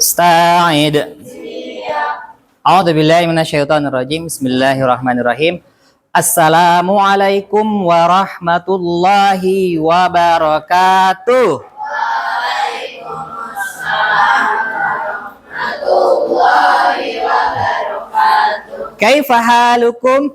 Sta'id. A'udzubillahi minasyaitonirrajim. Bismillahirrahmanirrahim. Assalamualaikum warahmatullahi wabarakatuh. Kaifa halukum?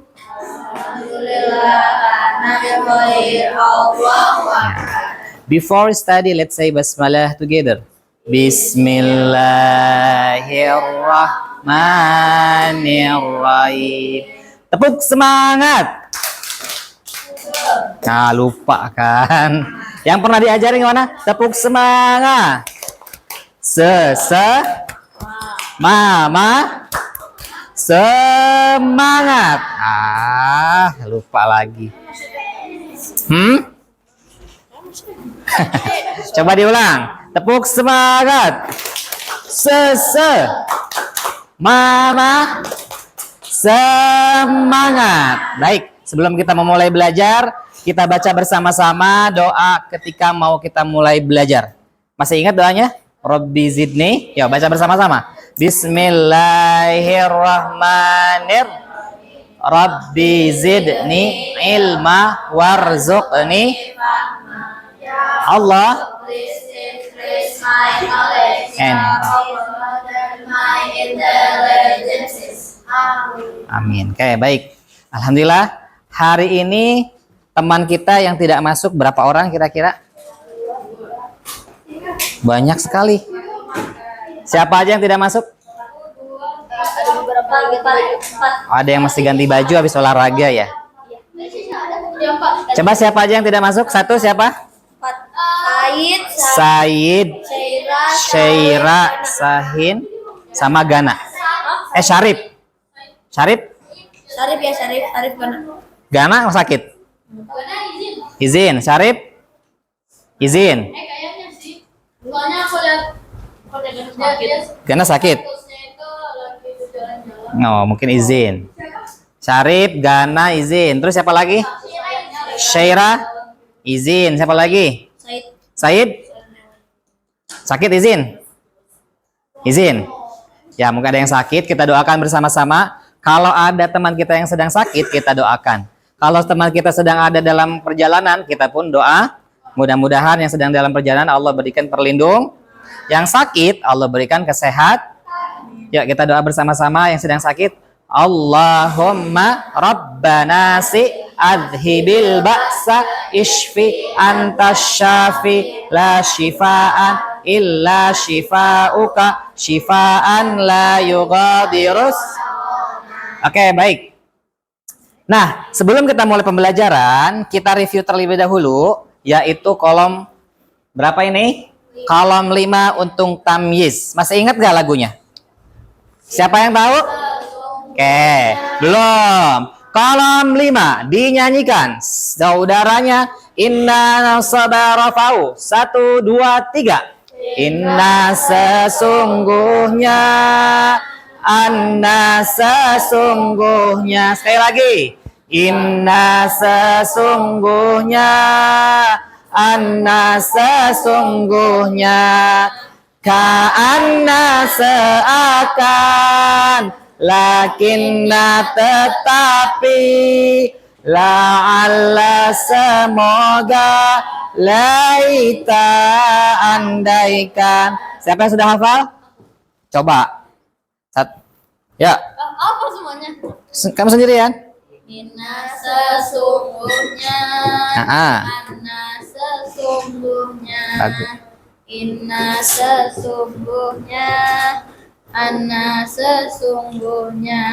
Before study, let's say basmalah together. Bismillahirrahmanirrahim. Tepuk semangat. Nah, lupa kan? Yang pernah diajarin gimana? Tepuk semangat. Mama. Semangat. Lupa lagi. Coba diulang. Tepuk semangat. Mama. Semangat. Baik, sebelum kita memulai belajar, kita baca bersama-sama doa ketika mau kita mulai belajar. Masih ingat doanya? Rabbi zidni. Yuk, baca bersama-sama. Bismillahirrahmanirrahim. Rabbi zidni ilma warzuqni. Allah amin. Oke, baik. Alhamdulillah, hari ini teman kita yang tidak masuk berapa orang kira-kira? Banyak sekali. Siapa aja yang tidak masuk? Ada yang mesti ganti baju habis olahraga ya? Coba siapa aja yang tidak masuk? Satu siapa? Said, Syaira, Sahin, sama Gana. Syarif Gana. Gana sakit? Izin. Syarif? Izin. Gana sakit? No, mungkin izin. Syarif, Gana, izin. Terus siapa lagi? Syaira, izin. Siapa lagi? Said? Sakit, izin? Izin. Ya, mungkin ada yang sakit, kita doakan bersama-sama. Kalau ada teman kita yang sedang sakit, kita doakan. Kalau teman kita sedang ada dalam perjalanan, kita pun doa. Mudah-mudahan yang sedang dalam perjalanan Allah berikan perlindung. Yang sakit, Allah berikan kesehat. Yuk kita doa bersama-sama yang sedang sakit. Allahumma rabbana si adhibil ba'sa ishfi antas syafi la shifaan illa shifauka shifaan la yugadirus. Oke, baik. Nah, sebelum kita mulai pembelajaran, kita review terlebih dahulu, yaitu kolom berapa ini? Kolom 5 untung tamyiz. Masih ingat gak lagunya? Siapa yang tahu? Oke, belum. Kolom 5 dinyanyikan. Saudaranya inna sabarafau. 1, 2, 3. Inna sesungguhnya. Anna sesungguhnya. Sekali lagi. Inna sesungguhnya. Anna sesungguhnya. Ka'anna seakan. Lakinna tetapi. La'alla semoga. Laita andaikan. Siapa yang sudah hafal? Coba. Ya. Apa semuanya? Kamu sendirian? Inna sesungguhnya. Anna sesungguhnya. Inna sesungguhnya. Anna sesungguhnya.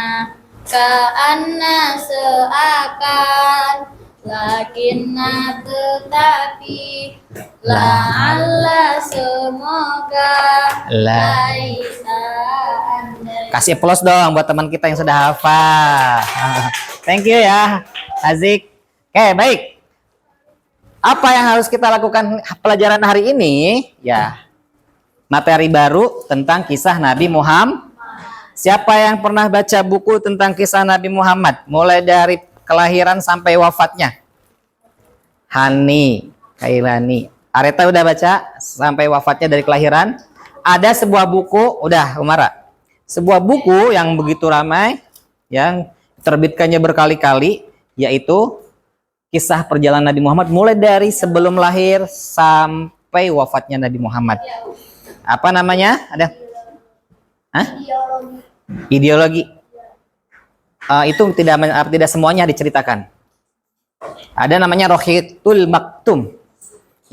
Ka'anna seakan. Lakinna tetapi. La'alla semoga. Laisa andai. Kasih plus dong buat teman kita yang sudah hafal. Thank you ya, Azik. Oke, baik. Apa yang harus kita lakukan pelajaran hari ini? Ya, materi baru tentang kisah Nabi Muhammad. Siapa yang pernah baca buku tentang kisah Nabi Muhammad? Mulai dari kelahiran sampai wafatnya. Hani, Kailani. Areta udah baca sampai wafatnya dari kelahiran. ada sebuah buku, udah Umara. Sebuah buku yang begitu ramai, yang terbitkannya berkali-kali, yaitu kisah perjalanan Nabi Muhammad mulai dari sebelum lahir sampai wafatnya Nabi Muhammad. Apa namanya? Ada? Hah? Ideologi. Itu tidak semuanya diceritakan. Ada namanya Rohitul Maktum,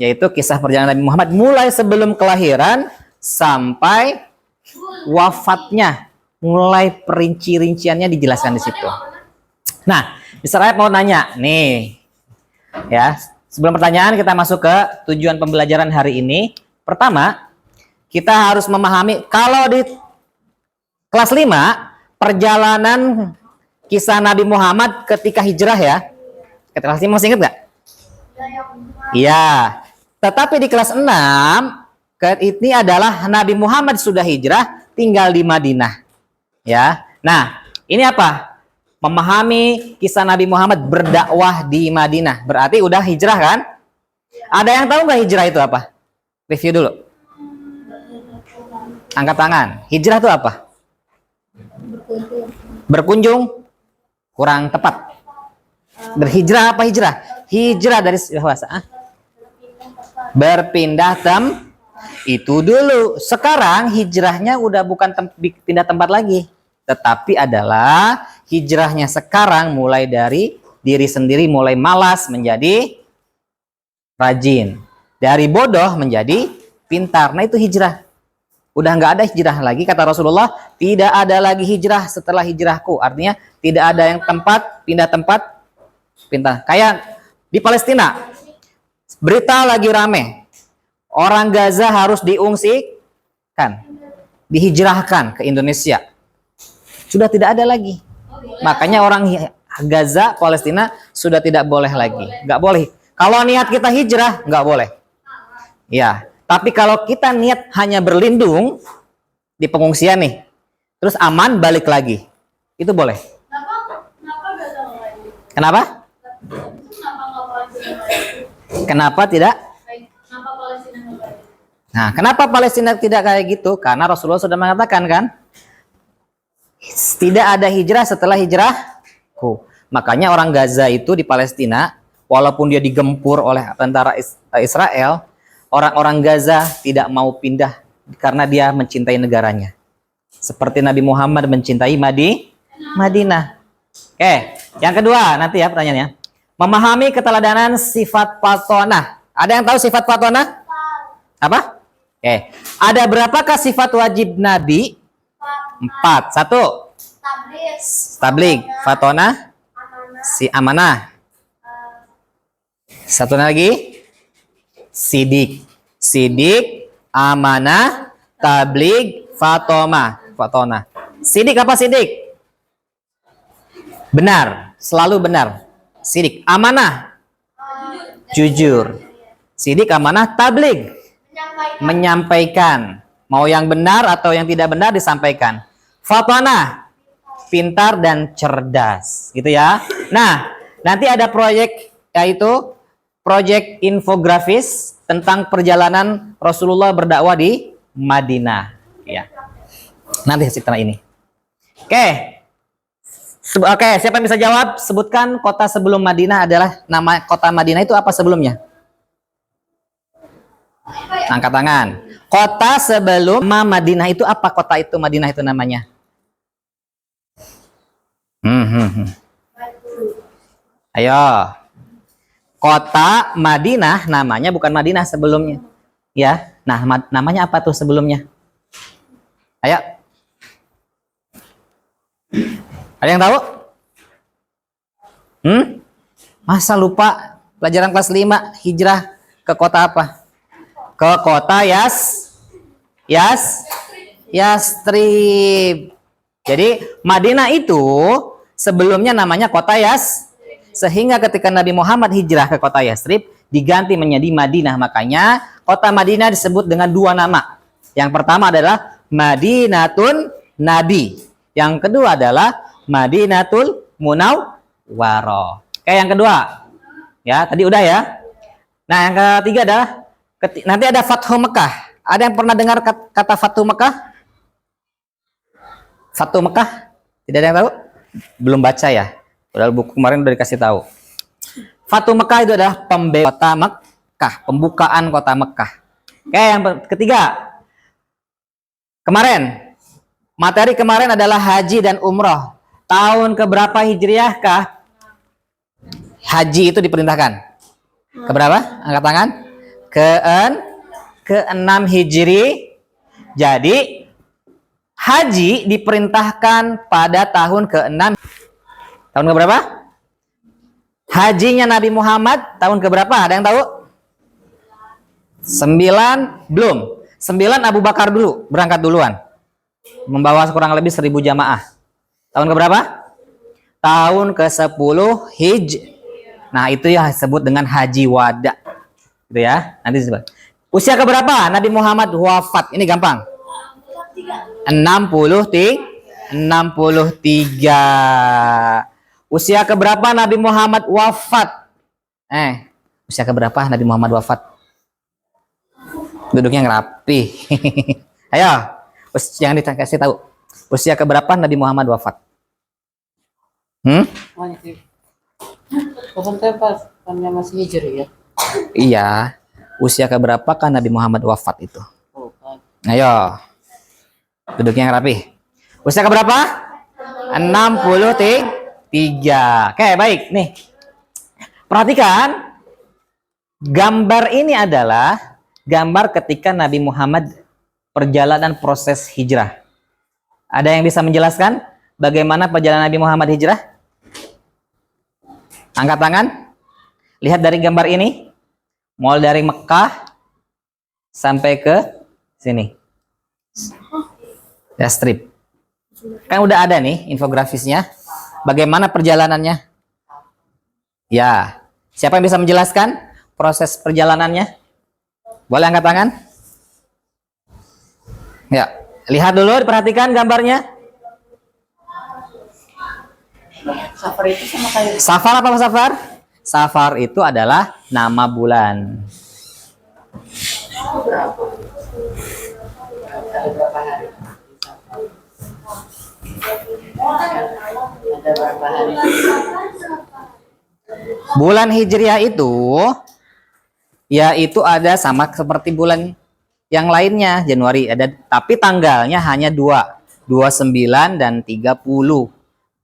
yaitu kisah perjalanan Nabi Muhammad mulai sebelum kelahiran sampai wafatnya. Mulai perinci-rinciannya dijelaskan di situ. Nah, Misalnya mau nanya, nih, ya. Sebelum pertanyaan kita masuk ke tujuan pembelajaran hari ini. Pertama, kita harus memahami kalau di kelas 5 perjalanan kisah Nabi Muhammad ketika hijrah ya. Kelas 5 masih ingat nggak? Iya. Tetapi di kelas 6 ini adalah Nabi Muhammad sudah hijrah, tinggal di Madinah. Ya. Nah, ini apa? Memahami kisah Nabi Muhammad berdakwah di Madinah. Berarti udah hijrah kan? Ada yang tahu nggak hijrah itu apa? Review dulu. Angkat tangan. Hijrah itu apa? Berkunjung. Kurang tepat. Berhijrah apa hijrah? Hijrah dari bahasa. Berpindah itu dulu. Sekarang hijrahnya udah bukan pindah tempat lagi. Tetapi adalah hijrahnya sekarang mulai dari diri sendiri, mulai malas menjadi rajin. Dari bodoh menjadi pintar. Nah itu hijrah. Udah nggak ada hijrah lagi, kata Rasulullah. Tidak ada lagi hijrah setelah hijrahku. Artinya tidak ada yang pindah tempat, pintar. Kayak di Palestina. Berita lagi rame. Orang Gaza harus diungsikan. Dihijrahkan ke Indonesia. Sudah tidak ada lagi. Makanya orang Gaza, Palestina sudah tidak boleh lagi. Nggak boleh. Kalau niat kita hijrah, nggak boleh. Ya. Tapi kalau kita niat hanya berlindung di pengungsian nih, terus aman balik lagi, itu boleh. Kenapa? Kenapa tidak? Nah, kenapa Palestina tidak kayak gitu? Karena Rasulullah sudah mengatakan kan, tidak ada hijrah setelah hijrahku. Makanya orang Gaza itu di Palestina, walaupun dia digempur oleh tentara Israel, orang-orang Gaza tidak mau pindah karena dia mencintai negaranya. Seperti Nabi Muhammad mencintai Madinah. Oke, yang kedua nanti ya pertanyaannya. Memahami keteladanan sifat patonah. Ada yang tahu sifat patonah? Apa? Oke. Ada berapakah sifat wajib Nabi? 4. 1. Tabligh. Fatonah. Si amanah. Satu lagi. Sidik. Sidik, amanah, tabligh, fatonah. Sidik apa sidik? Benar, selalu benar. Sidik, amanah, jujur. Sidik, amanah, tabligh, menyampaikan. Mau yang benar atau yang tidak benar disampaikan. Fatonah, pintar dan cerdas, gitu ya. Nah, nanti ada proyek yaitu proyek infografis tentang perjalanan Rasulullah berdakwah di Madinah. Ya. Nanti setelah ini. Oke, siapa yang bisa jawab? Sebutkan kota sebelum Madinah adalah nama kota Madinah itu apa sebelumnya? Angkat tangan. Kota sebelum Madinah itu apa kota itu Madinah itu namanya? Ayo. Kota Madinah namanya bukan Madinah sebelumnya. Ya. Nah, namanya apa tuh sebelumnya? Ayo. Ada yang tahu? Masa lupa pelajaran kelas 5 hijrah ke kota apa? Ke kota Yastrib. Jadi Madinah itu sebelumnya namanya kota sehingga ketika Nabi Muhammad hijrah ke kota Yastrib diganti menjadi Madinah. Makanya kota Madinah disebut dengan 2 nama. Yang pertama adalah Madinatun Nabi. Yang kedua adalah Madinatul Munawwarah. Oke, yang kedua. Ya, tadi udah ya. Nah, yang ketiga adalah nanti ada Fathu Mekah. Ada yang pernah dengar kata Fatu Mekah? Fatu Mekah? Tidak ada yang tahu? Belum baca ya? Padahal buku kemarin udah dikasih tahu. Fatu Mekah itu adalah kota Mekah, pembukaan kota Mekah. Oke, yang ketiga. Kemarin, materi kemarin adalah haji dan umroh. Tahun keberapa Hijriah kah haji itu diperintahkan? Keberapa? Angkat tangan. Ke-6 Hijri. Jadi haji diperintahkan pada tahun ke-6. Tahun keberapa? Hajinya Nabi Muhammad tahun keberapa? Ada yang tahu? 9 belum. 9 Abu Bakar dulu berangkat duluan. Membawa kurang lebih 1000 jamaah. Tahun keberapa? Tahun ke-10 Nah, itu ya disebut dengan haji wada. Gitu ya. Nanti disebut. Usia keberapa Nabi Muhammad wafat? Ini gampang. 63. Usia keberapa Nabi Muhammad wafat? Usia keberapa Nabi Muhammad wafat? Duduknya yang rapi. Ayo, jangan dikasih tahu. Usia keberapa Nabi Muhammad wafat? Karena masih hijri ya. Iya. Usia keberapa kan Nabi Muhammad wafat itu? Ayo. Duduknya yang rapi. Usia keberapa? 63. Oke, baik. Nih. Perhatikan. Gambar ini adalah gambar ketika Nabi Muhammad perjalanan proses hijrah. Ada yang bisa menjelaskan bagaimana perjalanan Nabi Muhammad hijrah? Angkat tangan. Lihat dari gambar ini. Mulai dari Mekah sampai ke sini. Ya, strip. Kan udah ada nih infografisnya. Bagaimana perjalanannya? Ya. Siapa yang bisa menjelaskan proses perjalanannya? Boleh angkat tangan? Ya. Lihat dulu, perhatikan gambarnya. Safar itu sama kayak Safar apa Safar? Safar itu adalah nama bulan. ada berapa hari? Ada berapa hari? Bulan Hijriah itu yaitu ada sama seperti bulan yang lainnya, Januari ada, tapi tanggalnya hanya 29 dan 30.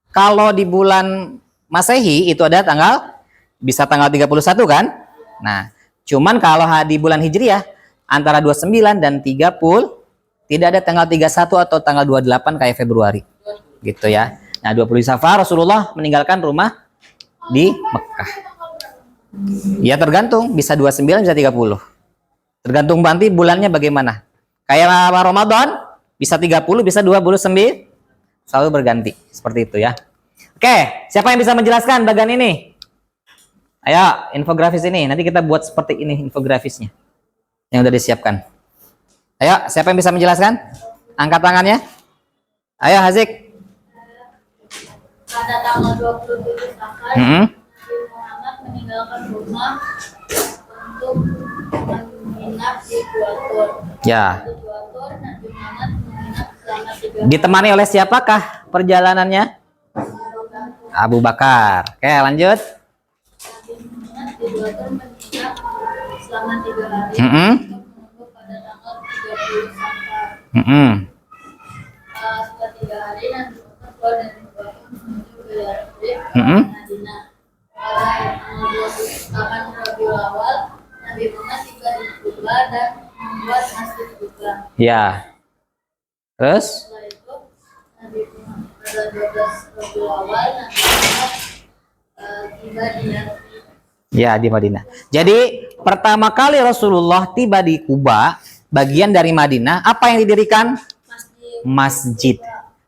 Kalau di bulan Masehi itu ada bisa tanggal 31 kan? Nah, cuman kalau di bulan Hijriah antara 29 dan 30 tidak ada tanggal 31 atau tanggal 28 kayak Februari. Gitu ya. Nah, 20 Safar Rasulullah meninggalkan rumah di Mekah. Ya tergantung, bisa 29 bisa 30. Tergantung nanti bulannya bagaimana. Kayak Ramadan bisa 30 bisa 29. Selalu berganti seperti itu ya. Oke, siapa yang bisa menjelaskan bagian ini? Ayo, infografis ini. Nanti kita buat seperti ini infografisnya. Yang udah disiapkan. Ayo, siapa yang bisa menjelaskan? Angkat tangannya. Ayo, Hazik. Pada tanggal 27 Safar, Nabi Muhammad meninggalkan rumah untuk menginap di Gua Thur. Ya. Di Gua Thur, Nabi Muhammad menginap selama 3 Ditemani oleh siapakah perjalanannya? Abu Bakar. Oke, lanjut. Nabi Muhammad di Gua Thur menginap selama 3 hari untuk menunggu pada tanggal 30 Safar. Setelah 3 hari Nabi Muhammad keluar dari Gua Thur menuju ke Yatsrib, Madinah. Pada tanggal 28 Rabiul Awal, Nabi Muhammad tiba di Kuba dan membuat masjid Kuba. Ya. Terus? Setelah itu, Nabi Muhammad pada 12 Rabiul Awal, Nabi Muhammad tiba di Yatsrib. Ya, di Madinah. Jadi, pertama kali Rasulullah tiba di Kuba, bagian dari Madinah, apa yang didirikan? Masjid.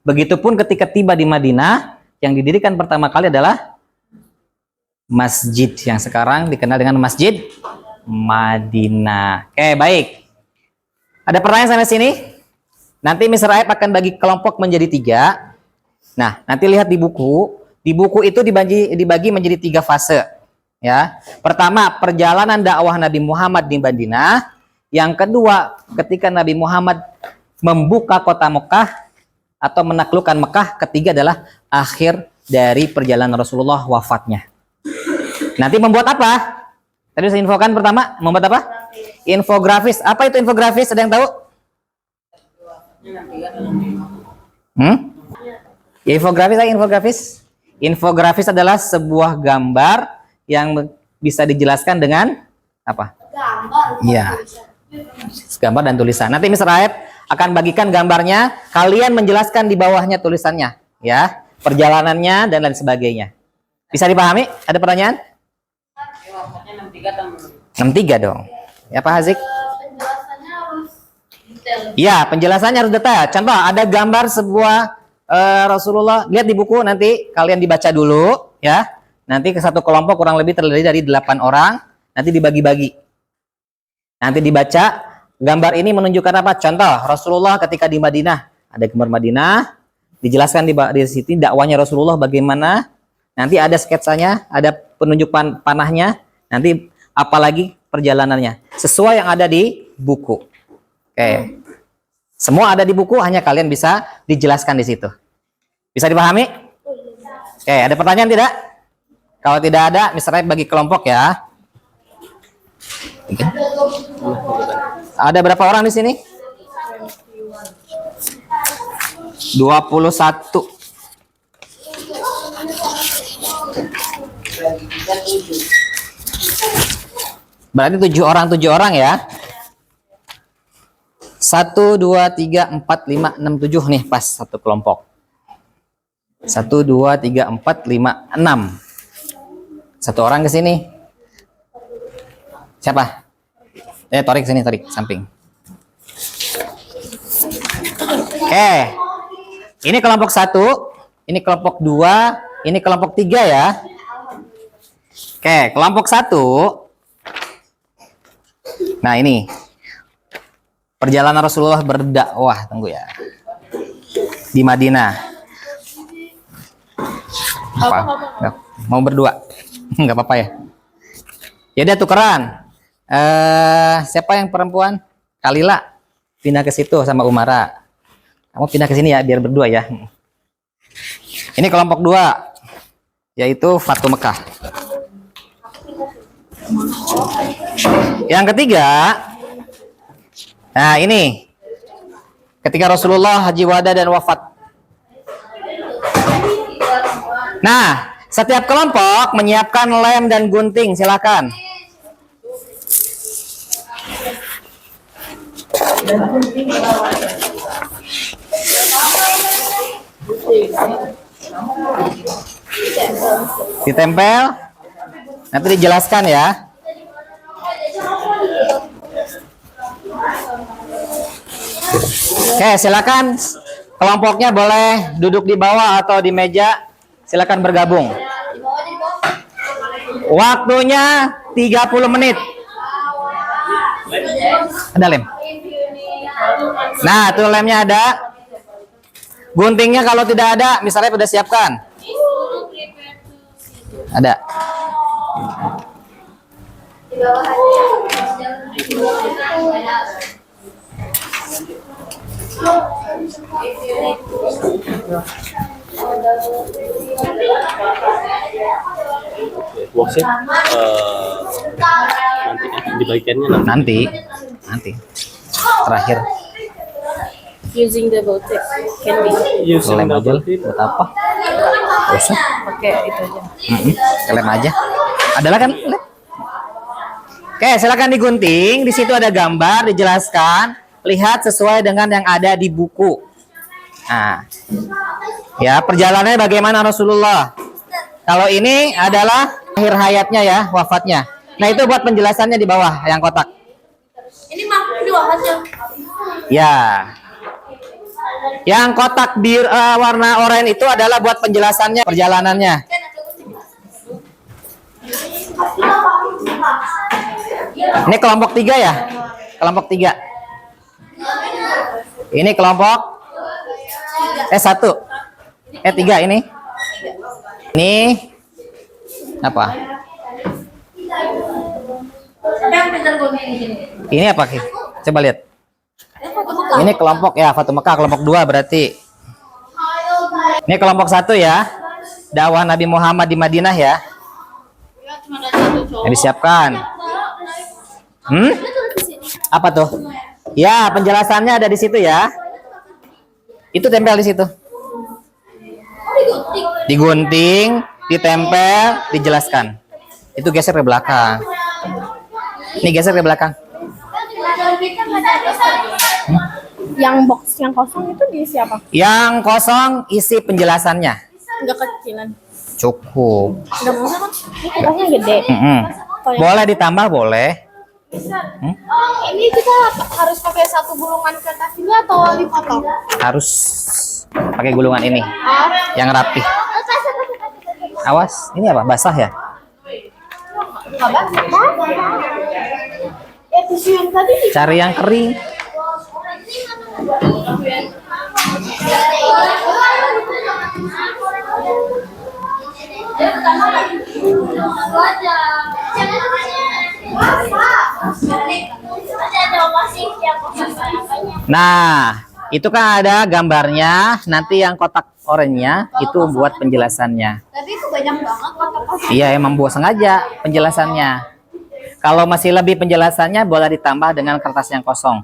Begitupun ketika tiba di Madinah, yang didirikan pertama kali adalah masjid yang sekarang dikenal dengan Masjid Madinah. Oke, baik. Ada pertanyaan sampai sini? Nanti Mr. Aib akan bagi kelompok menjadi 3. Nah, nanti lihat di buku. Di buku itu dibagi menjadi 3 fase. Ya, pertama perjalanan dakwah Nabi Muhammad di Madinah. Yang kedua, ketika Nabi Muhammad membuka kota Mekah atau menaklukkan Mekah. Ketiga adalah akhir dari perjalanan Rasulullah, wafatnya. Nanti membuat apa? Tadi saya infokan pertama, membuat apa? Infografis. Apa itu infografis? Ada yang tahu? Ya, infografis. Infografis adalah sebuah gambar yang bisa dijelaskan dengan apa? Gambar. Iya. Gambar dan tulisan. Nanti Mr. Aep akan bagikan gambarnya, kalian menjelaskan di bawahnya tulisannya, ya, perjalanannya dan lain sebagainya. Bisa dipahami? Ada pertanyaan? 63 dong. Ya Pak Hazik? Penjelasannya harus detail. Ya, penjelasannya harus detail. Contoh, ada gambar sebuah Rasulullah, lihat di buku, nanti kalian dibaca dulu, ya. Nanti ke satu kelompok kurang lebih terdiri dari 8 orang, nanti dibagi-bagi. Nanti dibaca, gambar ini menunjukkan apa? Contoh, Rasulullah ketika di Madinah, ada gambar Madinah, dijelaskan di situ dakwanya Rasulullah bagaimana, nanti ada sketsanya, ada penunjuk panahnya, nanti apalagi perjalanannya, sesuai yang ada di buku. Oke. Semua ada di buku, hanya kalian bisa dijelaskan di situ. Bisa dipahami? Oke, ada pertanyaan tidak? Kalau tidak ada, misalnya bagi kelompok ya. Ada berapa orang di sini? 21. Berarti 7 orang ya. 1, 2, 3, 4, 5, 6, 7 nih pas satu kelompok. 1, 2, 3, 4, 5, 6. Satu orang ke sini. Siapa? Torik sini, Torik samping. Oke. Ini kelompok 1, ini kelompok 2, ini kelompok 3 ya. Oke, kelompok 1. Nah, ini perjalanan Rasulullah berdakwah, tunggu ya. Di Madinah. Apa? Nggak, mau berdua? Nggak apa-apa ya. Ya udah tukeran. Siapa yang perempuan? Kalila pindah ke situ sama Umara. Kamu pindah ke sini ya biar berdua ya. Ini kelompok 2, yaitu Fatu Mekah. Yang ketiga, nah ini ketika Rasulullah haji wada dan wafat. Nah, setiap kelompok menyiapkan lem dan gunting, silakan. Ditempel, nanti dijelaskan ya. Oke, silakan kelompoknya boleh duduk di bawah atau di meja. Silakan bergabung. Waktunya 30 menit. Ada lem? Nah, tuh lemnya ada. Guntingnya kalau tidak ada, misalnya sudah siapkan. Ada. Di bawah Workshop nanti dibagikannya Nanti terakhir. Using double tip can be Lem aja lah, buat apa? Gak usah. pakai itu aja. Lem aja. Adalah kan lem. Oke, silakan digunting. Di situ ada gambar, dijelaskan. Lihat sesuai dengan yang ada di buku. Nah, ya perjalanannya bagaimana Rasulullah. Kalau ini adalah akhir hayatnya ya, wafatnya. Nah itu buat penjelasannya di bawah yang kotak. ini mampu dua hasil. Ya. Yang kotak warna oranye itu adalah buat penjelasannya, perjalanannya. Ini kelompok 3 ya? Kelompok 3. Ini kelompok 1. 3 ini. Ini apa? Siapa yang pintar gunting di sini? Ini apa? Ki? Coba lihat. Ini kelompok ya, Fatu Mekah kelompok 2 berarti. Ini kelompok 1 ya. Dakwah Nabi Muhammad di Madinah ya. Yang disiapkan. Apa tuh? Ya, penjelasannya ada di situ ya. Itu tempel di situ. Digunting, ditempel, dijelaskan. Itu geser ke belakang. Ini geser ke belakang. Yang box yang kosong itu diisi apa? Yang kosong isi penjelasannya. Enggak kecilan. Cukup. Enggak mau kan? Ini tugasnya gede. Boleh ditambah, boleh. Ini kita harus pakai satu gulungan kertas ini atau dipotong? Harus pakai gulungan ini. Yang rapi. Awas, ini apa? Basah ya? Tisu yang tadi. Cari yang kering. Nah, itu kan ada gambarnya. Nanti yang kotak oranye itu buat penjelasannya. Tapi itu banyak banget kotak-kotak. Iya, emang buat sengaja penjelasannya. Kalau masih lebih penjelasannya boleh ditambah dengan kertas yang kosong.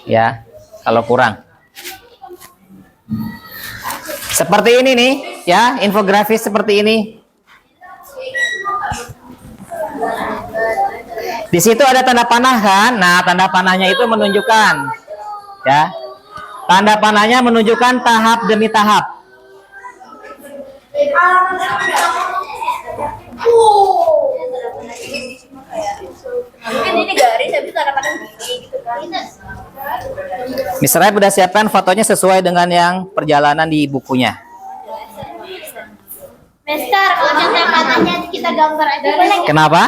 Ya, kalau kurang. Seperti ini nih, ya, infografis seperti ini. Di situ ada tanda panah kan? Nah, tanda panahnya itu menunjukkan, ya, tanda panahnya menunjukkan tahap demi tahap. Mungkin ini garis habis kadang-kadang gini gitu kan. Mister Raib udah siapkan fotonya sesuai dengan yang perjalanan di bukunya. Mister, kalau contoh panahnya kita gambar aja boleh nggak? Kenapa?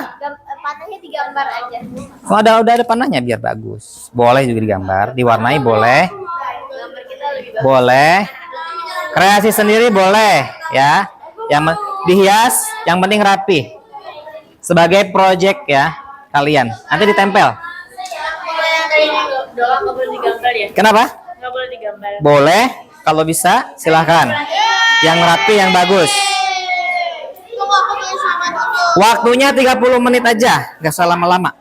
Panahnya digambar aja. Oh, udah ada panahnya biar bagus. Boleh juga digambar, diwarnai boleh. Gambar kita lebih bagus. Boleh. Kreasi sendiri boleh, ya. Yang dihias, yang penting rapi. Sebagai project ya kalian. Nanti ditempel. Kalau yang kayak ini doang nggak boleh digambar ya? Kenapa? Nggak boleh digambar. Boleh. Kalau bisa silahkan. Yang rapi, yang bagus. Tunggu aku tulis sama dulu. Waktunya 30 menit aja, nggak usah lama-lama.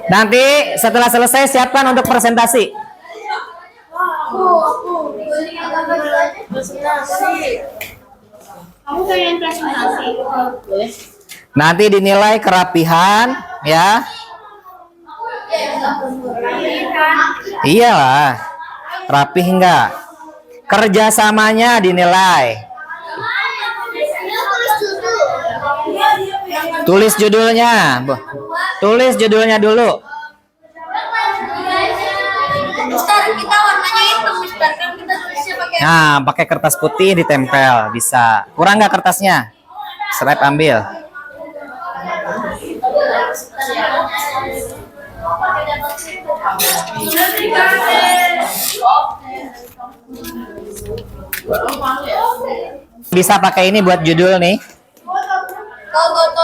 Nanti setelah selesai siapkan untuk presentasi. Kamu pengen presentasi? Nanti dinilai kerapihan, ya. Iyalah, rapih enggak? Kerjasamanya dinilai. Tulis judulnya, tulis judulnya dulu. Mister, kita warnanya hitam, Mister. Kan kita tulisnya pakai. Nah, pakai kertas putih ditempel, bisa. Kurang nggak kertasnya? Stripe ambil. Bisa pakai ini buat judul nih.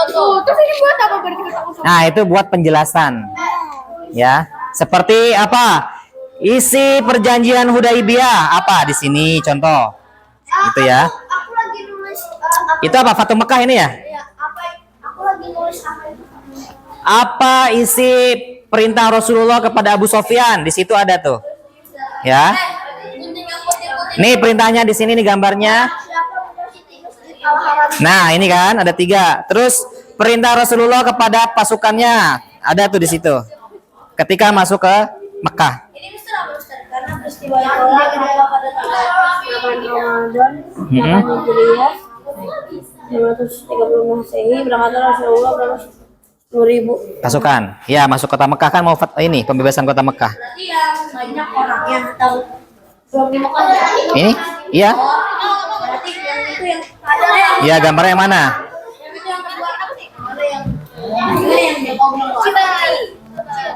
Tuh. Terus ini buat apa? Berarti kita Nah, itu buat penjelasan. Ya, seperti apa? Isi perjanjian Hudaibiyah apa di sini contoh. Itu ya. Aku lagi nulis. Itu apa? Fatu Mekah ini ya? Aku lagi nulis apa itu? Apa isi perintah Rasulullah kepada Abu Sofyan? Di situ ada tuh. Ya. Nih perintahnya di sini nih gambarnya. Nah, ini kan ada 3. Terus perintah Rasulullah kepada pasukannya ada tuh di situ. Ketika masuk ke Mekah. Ini Mister apa Mister? Karena peristiwa itu adalah pada tanggal 8 Ramadan 8 Hijriah 530 Masehi berangkat Rasulullah berapa 10.000 Pasukan. Ya, masuk kota Mekah kan mau ini pembebasan kota Mekah. berarti yang banyak orang yang tahu belum di Mekah ya? Ini? Iya. Berarti yang itu yang ada yang Iya, gambarnya yang mana? itu yang keluar apa sih? Ada yang di Mekah.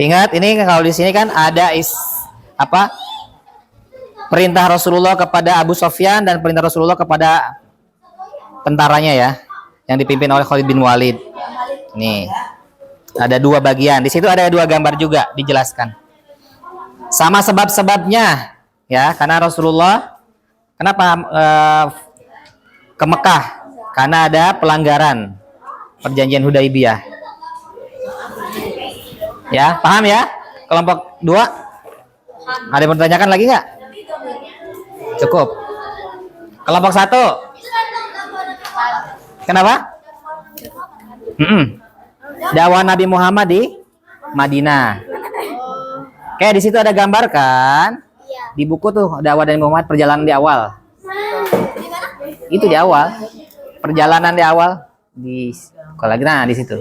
Ingat ini kalau di sini kan ada apa? Perintah Rasulullah kepada Abu Sofyan dan perintah Rasulullah kepada tentaranya ya, yang dipimpin oleh Khalid bin Walid. Nih, ada dua bagian. Di situ ada dua gambar juga dijelaskan. Sama sebab-sebabnya ya, karena Rasulullah kenapa ke Mekah? Karena ada pelanggaran perjanjian Hudaibiyah. Ya, paham ya? Kelompok 2? Ada yang bertanyakan lagi nggak? Cukup. Kelompok 1? Kenapa? Dakwah Nabi Muhammad di Madinah. Oke, di situ ada gambar kan? Di buku tuh dakwah Nabi Muhammad perjalanan di awal. Itu di awal. Perjalanan di awal di buka lagi, nah di situ.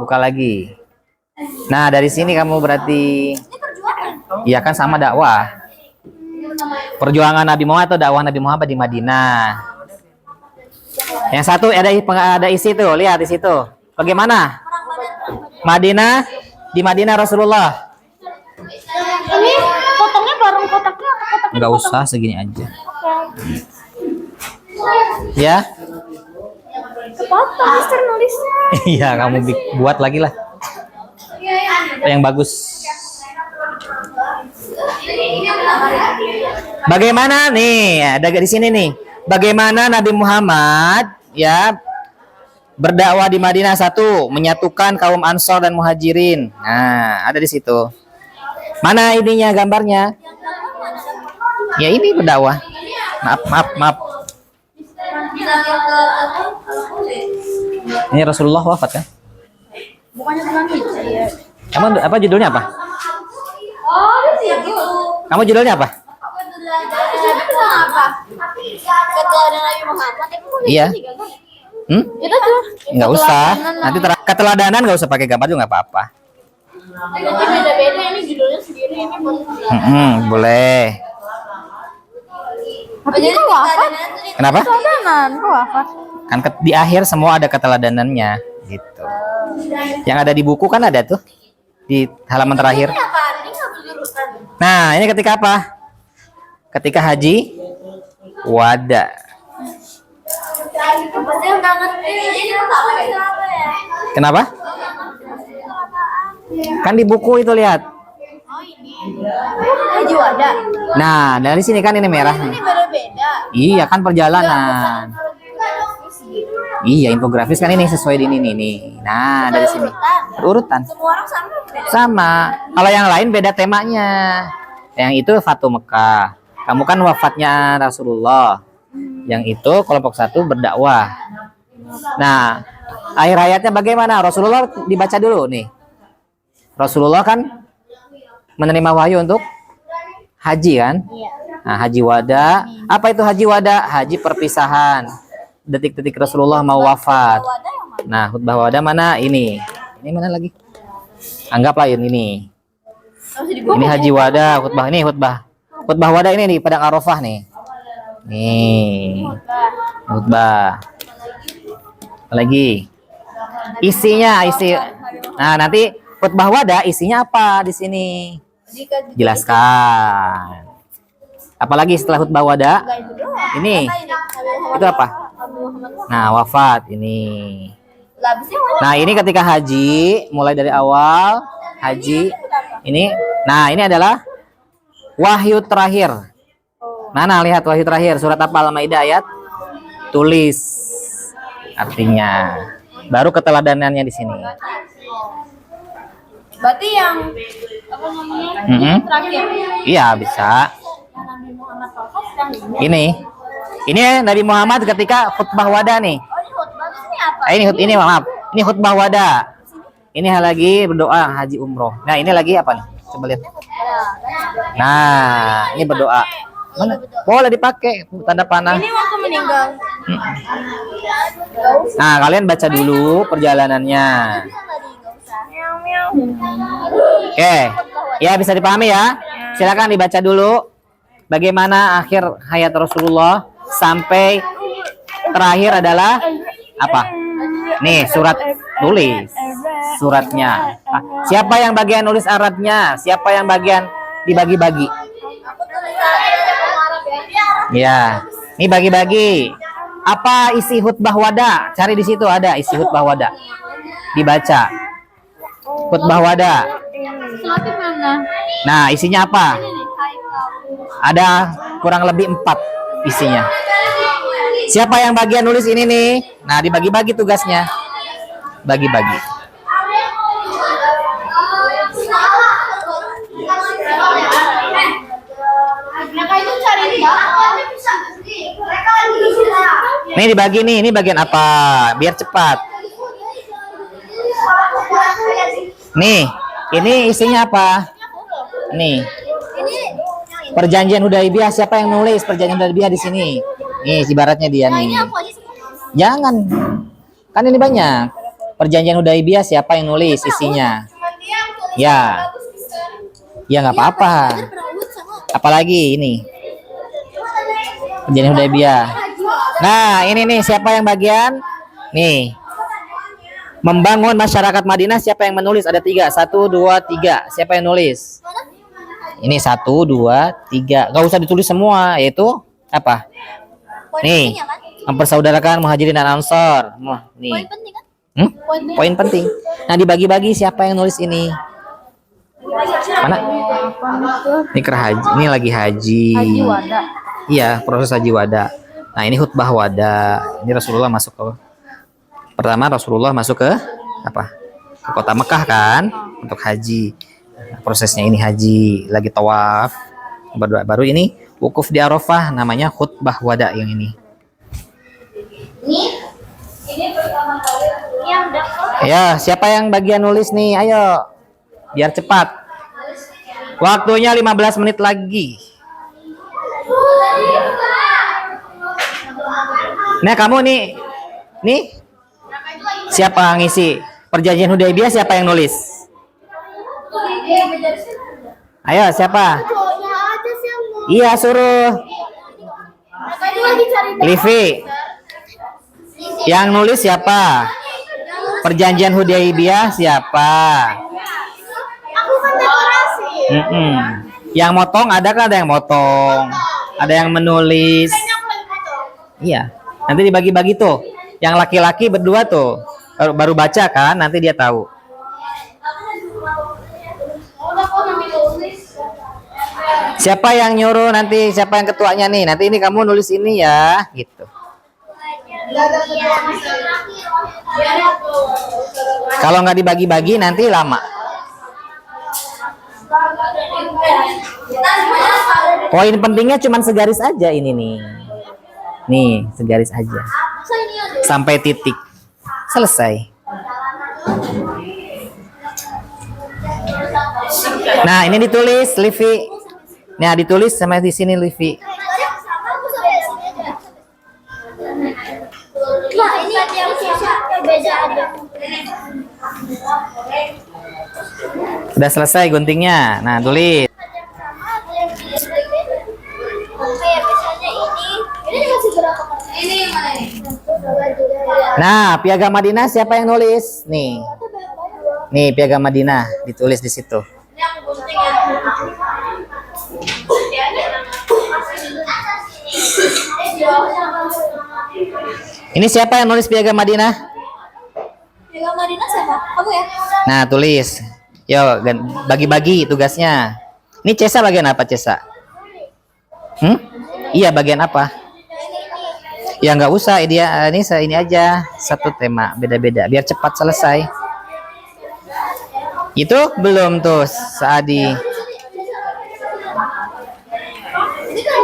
Buka lagi. Nah, dari sini kamu berarti iya kan sama dakwah. Perjuangan Nabi Muhammad atau dakwah Nabi Muhammad di Madinah. Yang satu ada isi tuh, lihat di situ. Bagaimana? Madinah, di Madinah Rasulullah. Ini potongnya bareng kotaknya atau kotaknya? Enggak usah, segini aja. Ya? Kepotong, Mister nulisnya. Iya, kamu buat lagi lah. Yang bagus. Bagaimana nih? Ada di sini nih. Bagaimana Nabi Muhammad ya berdakwah di Madinah, satu, menyatukan kaum Ansor dan Muhajirin. Nah, ada di situ. Mana ininya gambarnya? Ya ini berdakwah. Maaf. Ini Rasulullah wafat kan? Bukannya bukan hijrah. Kamu apa judulnya apa? Oh, itu. Kamu judulnya apa? Keteladanan Nabi Muhammad itu Iya. Itu tuh. Nggak usah. Nanti keteladanan nggak usah pakai gambar juga nggak apa-apa. Jadi beda-beda, ini judulnya sendiri, ini buat Boleh. Tapi kok wafat? Kenapa? Keteladanan, kok wafat? Kan di akhir semua ada keteladanannya gitu. Yang ada di buku kan ada tuh di halaman terakhir. Nah, ini ketika apa? Ketika haji wada. Kenapa? Kan di buku itu lihat. Haji wada. Nah, dari sini kan ini merah. Ini beda-beda. Iya kan perjalanan. Iya, infografis kan ini sesuai di ini nih. Nah, dari sini. Urutan. Semua orang sama beda. Sama. Kalau yang lain beda temanya. Yang itu Fatu Mekah. Kamu kan wafatnya Rasulullah. Yang itu kelompok 1 berdakwah. Nah, akhir ayatnya bagaimana? Rasulullah dibaca dulu nih. Rasulullah kan menerima wahyu untuk haji kan? Nah, haji wada. Apa itu haji wada? Haji perpisahan. Detik-detik Rasulullah mau wafat. Nah, khutbah wada mana? Ini. Ini mana lagi? Anggaplah ini. Ini haji wada, khutbah ini khutbah. Khutbah wada ini di Padang Arafah nih. Nih. Khutbah. Lagi. Isinya. Nah, nanti khutbah wada isinya apa di sini? Jelaskan. Apalagi setelah khutbah wada? Ini. Itu apa? Nah, wafat ini. Nah, ini ketika haji, mulai dari awal haji. Ini. Nah, ini adalah wahyu terakhir. Mana lihat wahyu terakhir, surat apa? Al-Maidah ayat tulis. Artinya baru keteladanannya di sini. Berarti yang apa namanya? Terakhir. Iya, bisa. Nabi Muhammad wafat yang ini. Ini Nabi Muhammad ketika khutbah wada nih. Oh, ini khutbah ini apa? Ini maaf. Ini khutbah wada. Ini lagi berdoa haji umroh. Nah, ini lagi apa nih? Coba lihat. Nah, ini berdoa. Mana? Boleh dipakai tanda panah. Ini waktu meninggal. Nah, kalian baca dulu perjalanannya. Oke. Ya, bisa dipahami ya. Silakan dibaca dulu bagaimana akhir hayat Rasulullah sampai terakhir adalah apa? Nih, surat tulis. Suratnya. Ah, siapa yang bagian nulis Arabnya? Siapa yang bagian dibagi-bagi? Aku tulisannya kamu Arab ya. Ya. Ini bagi-bagi. Apa isi khutbah wada? Cari di situ ada isi khutbah wada. Dibaca. Khutbah wada. Selotip mana? Nah, isinya apa? Ada kurang lebih 4 isinya. Siapa yang bagian nulis ini nih? Nah, dibagi-bagi tugasnya. Bagi-bagi. Mereka itu cari dia. Nih dibagi nih, ini bagian apa? Biar cepat. Nih, ini isinya apa? Nih. Perjanjian Hudaibiyah, siapa yang nulis perjanjian Hudaibiyah di sini? Nih, ibaratnya dia nih. Jangan. Kan ini banyak. Perjanjian Hudaibiyah siapa yang nulis isinya? Ya. Ya nggak apa-apa. Apalagi ini. Perjanjian Hudaibiyah. Nah, ini nih siapa yang bagian? Nih. Membangun masyarakat Madinah siapa yang menulis? Ada 3. 1, 2, 3. Siapa yang nulis? Ini 1, 2, 3. Gak usah ditulis semua. Yaitu apa? Nih. Mempersaudarakan Muhajirin dan Ansor. Nih. Poin penting. Nah, dibagi-bagi siapa yang nulis ini? Mana? Ini haji. Ini lagi haji. Haji wada. Iya, proses haji wada. Nah, ini khutbah wada. Ini Rasulullah masuk ke pertama Rasulullah masuk ke apa? Ke kota Mekah kan untuk haji. Nah, prosesnya ini haji, lagi tawaf. Baru ini wukuf di Arafah, namanya khutbah wada yang ini. Ini pertama kali yang udah. Ya, siapa yang bagian nulis nih? Ayo. Biar cepat. Waktunya 15 menit lagi. Nah, kamu nih. Nih. Siapa yang ngisi? Perjanjian Hudaibiyah siapa yang nulis? Ayo, siapa? Iya, suruh. Livi. Yang nulis siapa? Perjanjian Hudaibiyah siapa? Aku kan dekorasi. Yang motong ada kan? Ada yang motong, ada yang menulis. Iya. Nanti dibagi-bagi tuh. Yang laki-laki berdua tuh baru baca kan? Nanti dia tahu. Siapa yang nyuruh nanti? Siapa yang ketuanya nih? Nanti ini kamu nulis ini ya, gitu. Kalau nggak dibagi-bagi nanti lama. Poin pentingnya cuma segaris aja ini nih. Nih, segaris aja. Sampai titik. Selesai. Nah, ini ditulis Livi. Nah, ditulis sama di sini Livi. Nah, ini yang beda ada. Udah selesai guntingnya. Nah, tulis. Kayak misalnya ini masih berapa? Ini yang mana nih? Nah, Piagam Madinah siapa yang nulis? Nih. Nih, Piagam Madinah ditulis di situ. Ini aku gunting ya. Ini siapa yang nulis Piagam Madinah? Piagam Madinah siapa? Kamu ya? Nah, tulis. Yo, bagi-bagi tugasnya. Ini Cesa bagian apa, Cesa? Iya, bagian apa? Ya nggak usah, dia ini aja satu tema, beda-beda biar cepat selesai. Itu belum tuh, Saadi. Ini kan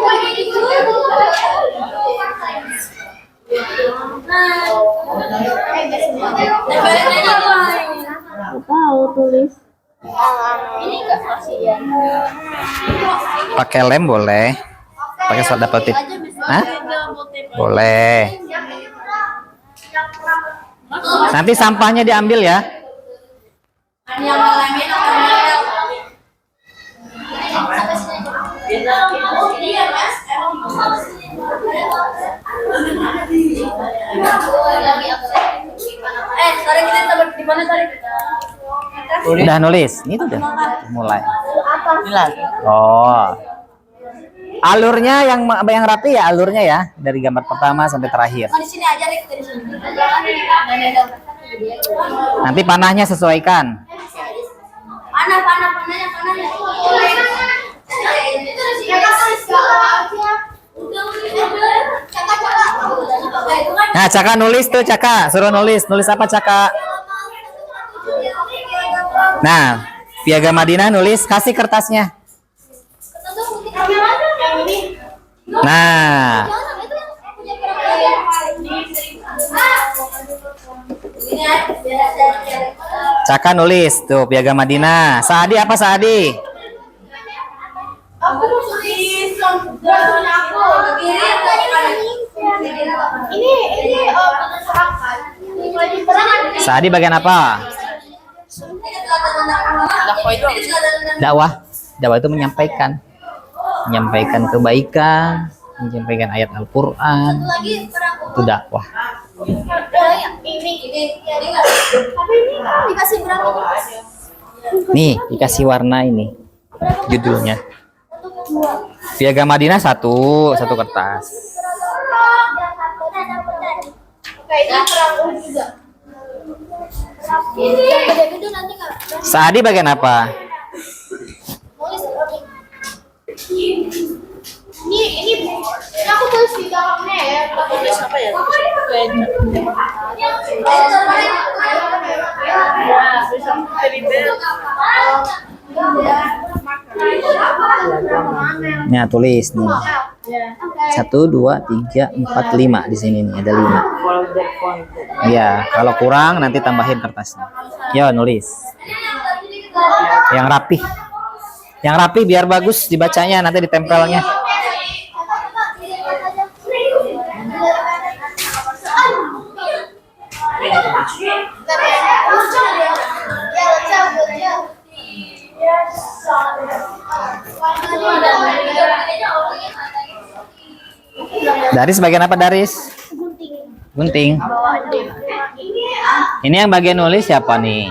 Tahu tulis. ini enggak kasihan. Pakai lem boleh. Pakai soda putih. Hah? Boleh. Nanti sampahnya diambil ya. Yang lain iya, Mas. lagi absen. Tarik kita di mana tarik? Udah nulis. Ini tuh udah mulai. Ini lagi. Oh. Alurnya yang rapi ya, alurnya ya, dari gambar pertama sampai terakhir. Oh, di sini aja Rik, di sini. Nanti panahnya sesuaikan. Panahnya. Nah, Caka nulis tuh, Caka. Suruh nulis. Nulis apa, Caka? Nah, Piagam Madinah nulis, kasih kertasnya. Nah, Caka nulis tuh Piagam Madinah. Saadi apa Saadi? Aku tulis gambarnya aku kiri atau kanan? Ini Saadi bagian apa? Dakwah. Dakwah itu menyampaikan kebaikan, menyampaikan ayat Al-Qur'an. Itu dakwah. Ini dikasih berapa? Nih, dikasih warna ini. Judulnya. Piagam Madinah satu kertas. Kayaknya perang juga. Ini yang gede-gede nanti nggak? Saadi bagian apa? Ini aku tulis di belakangnya ya. Tulis apa ya? Nah, tulis nih. 1, 2, 3, 4, 5 di sini nih, ada 5. Folder font. Iya, kalau kurang nanti tambahin kertasnya. Yo, nulis. Yang rapi. Yang rapi biar bagus dibacanya, nanti ditempelnya. Daris bagian apa, Daris? Gunting. Ini yang bagian nulis siapa nih?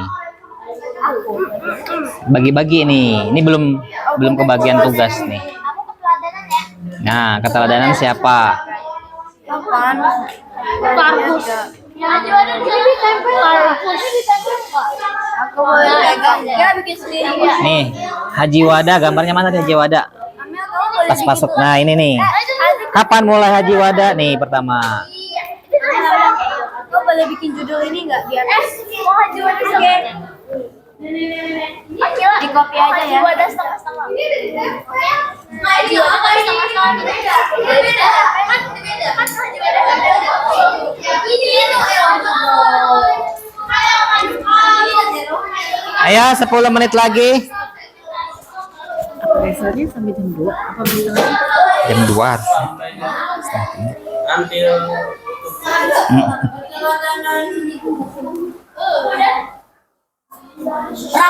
Bagi-bagi nih. Ini belum kebagian tugas nih. Nah, keteladanan siapa? Kartus. Ini tempel. Kartus. Aku boleh pegang. Dia bikin sendiri. Nih, Haji Wada, gambarnya mana nih Haji Wada? Pas masuk. Nah, ini nih. Kapan mulai Haji Wada nih pertama? Kau boleh bikin judul ini nggak biar? Oh, Haji Wada oke. Di copy aja ya. Haji Wada setengah-setengah. Haji Wada setengah-setengah. Beda. Kan Haji Wada beda. Ini Ayo, 10 menit lagi. Biasanya sampai jam 2 apa belum? Jam 2. Ambil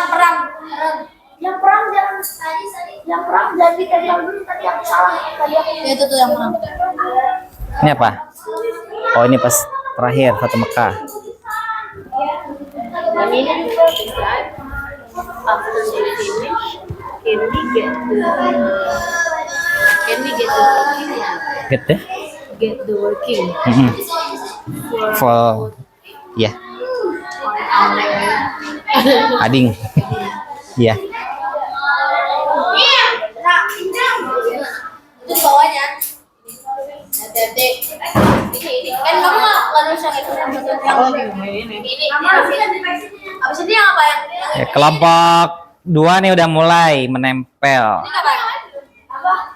perang. Yang perang jangan ditempel dulu tadi aku salah. Tadi aku itu tuh yang perang. Ini apa? Oh, ini pas terakhir Fatu Mekah. Ini juga bisa. After we finish, can we get the working For ya. Ading. Ya. Itu bawahnya. Hati-hati. Ini kan kamu nggak usah ini. Abis ini yang apa yang? Ya, kelompok 2 nih udah mulai menempel. Ini apa?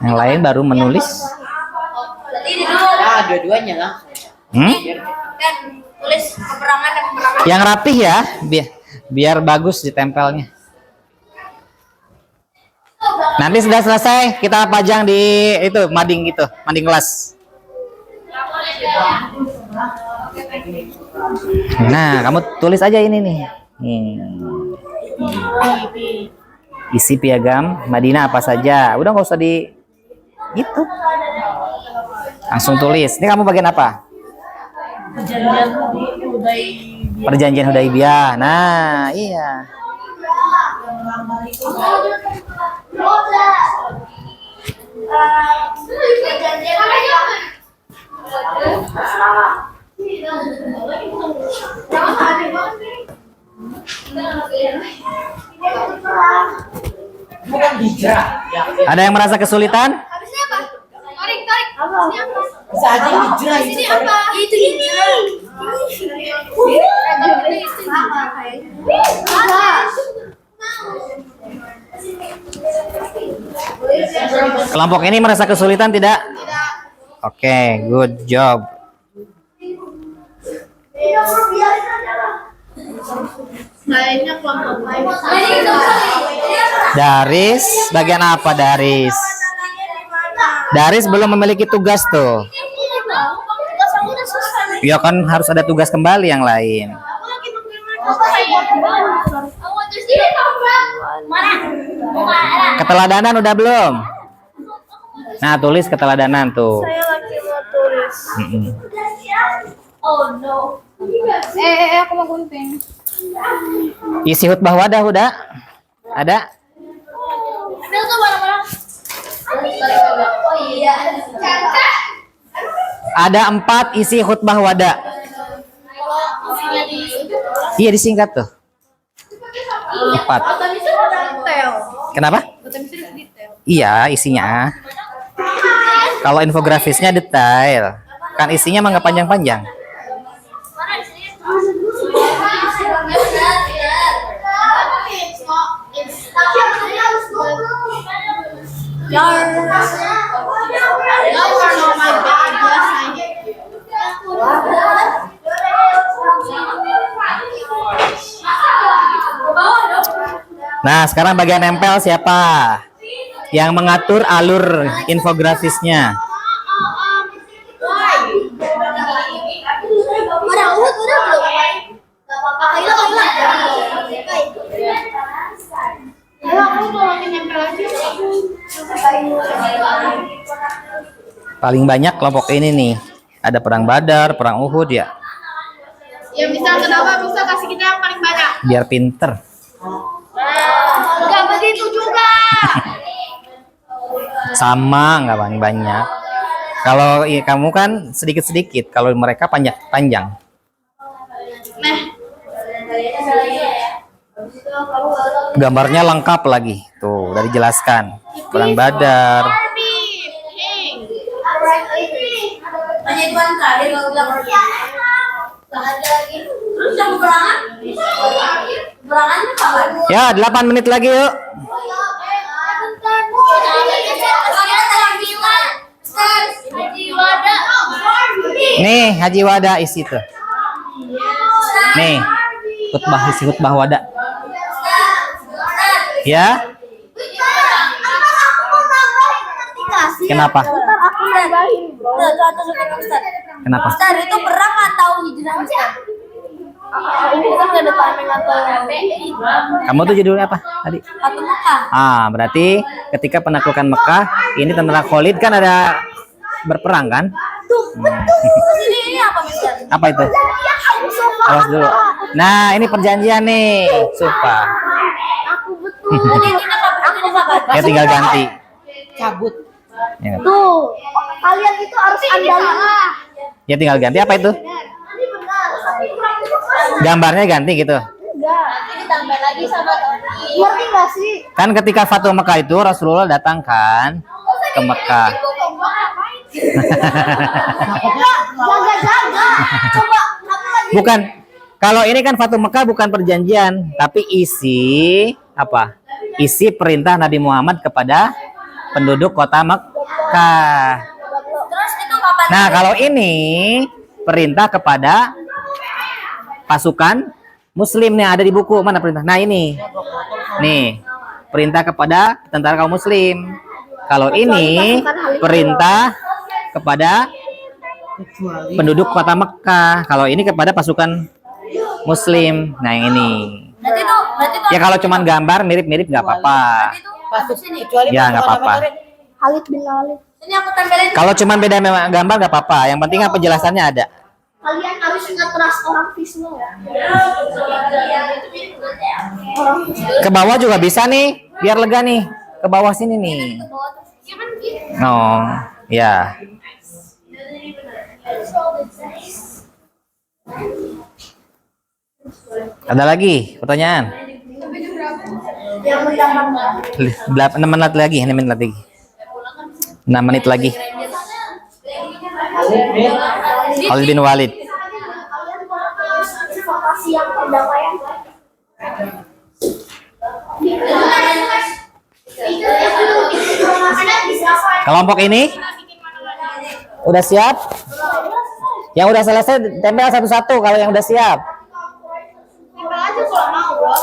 Yang lain baru menulis. Berarti ini dulu. Ah, dua-duanya lah. Kan tulis peperangan dan peperangan. Yang rapih ya, biar bagus ditempelnya. Nanti sudah selesai, kita pajang di itu mading gitu, mading kelas. Nah, kamu tulis aja ini nih. Isi piagam Madinah apa saja. Udah nggak usah di gitu. Langsung tulis. Ini kamu bagian apa? Perjanjian Hudaibiyah. Nah, iya. Ada yang merasa kesulitan? Habisnya apa? Tarik. Bisa aja hijrah Ini apa? Itu ini. Kelompok ini merasa kesulitan tidak? Oke, good job. Kayaknya kelompok lain. Daris, bagian apa Daris? Daris belum memiliki tugas tuh. Ya kan harus ada tugas kembali yang lain. Keteladanan udah belum? Nah, tulis keteladanan tuh. Saya lagi mau tulis. Oh no. Aku mau gunting. Isi khutbah wadah udah? Ada? Ambil tuh barang-barang. Oh iya. Ada 4 isi khutbah wadah. Iya disingkat tuh. 4. Detail. Kenapa? Detail. Iya isinya. Kalau infografisnya detail. Kan isinya mah nggak panjang-panjang. Nah, sekarang bagian nempel siapa? Yang mengatur alur infografisnya. Udah belum? Paling banyak kelompok ini nih. Ada perang Badar, perang Uhud ya. Ya bisa kenapa bisa kasih kita yang paling banyak. Biar pinter. Enggak begitu juga. Sama nggak banyak. Kalau kamu kan sedikit-sedikit. Kalau mereka panjang. Gambarnya lengkap lagi. Tuh, udah dijelaskan. Perang Badar. Hanya Tuhan terakhir kalau bilang ada lagi. Terus yang peperangan? Peperangannya kapan? Ya, 8 menit lagi yuk. Nih, Haji Wada isi tuh. Nih, isi khutbah Wada. Ya? Kenapa? Aku nambahin, bro. Kenapa? Ustaz, itu perang atau hijrah, Ustaz? Ini kan nggak ada timing atau Kamu tuh judulnya apa tadi? Fatu Mekah. Berarti ketika penaklukan Mekah, ini tentara Khalid kan ada berperang kan? Ini apa, Ustaz? Apa itu? Awas dulu. Nah, ini perjanjian nih, Supa. Jadi kita kapan? Ya tinggal ganti. cabut. Ya, tuh. Kalian itu harus andalin. ya tinggal ganti apa itu? Gambarnya ganti gitu. Enggak. Nanti ditambah lagi sama Tony. Ngerti nggak sih? Kan ketika Fatu Mekah itu Rasulullah datang kan ke Mekah. Jaga-jaga. Coba, apa lagi? Bukan. Kalau ini kan Fatu Mekah bukan perjanjian, tapi isi apa? Isi perintah Nabi Muhammad kepada penduduk kota Mekah. Terus itu kapan? Nah, kalau ini perintah kepada pasukan muslim nih ada di buku. Mana perintah? Nah, ini. Nih, perintah kepada tentara kaum muslim. Kalau ini perintah kepada penduduk kota Mekah. Kalau ini kepada pasukan muslim. Nah, yang ini. Berarti tuh Ya kalau cuman gambar mirip-mirip nggak apa-apa. Masuk sini kecuali Ya, nggak apa-apa. Khalid bin Walid. Ini aku tempelin. Kalau cuman beda gambar nggak apa-apa. Yang penting kan penjelasannya ada. Kalian harus nge-trust orang visual ya. Orang visual. Ke bawah juga bisa nih, biar lega nih. Ke bawah sini nih. Oh, ya. Ada lagi pertanyaan? Yang mendapatkan 6 menit lagi, 6 menit lagi. 6 menit lagi. Khalid bin Walid. motivasi yang perdamaian. Kelompok ini udah siap? Yang udah selesai tempel satu-satu kalau yang udah siap. Tempel aja kalau mau, bro.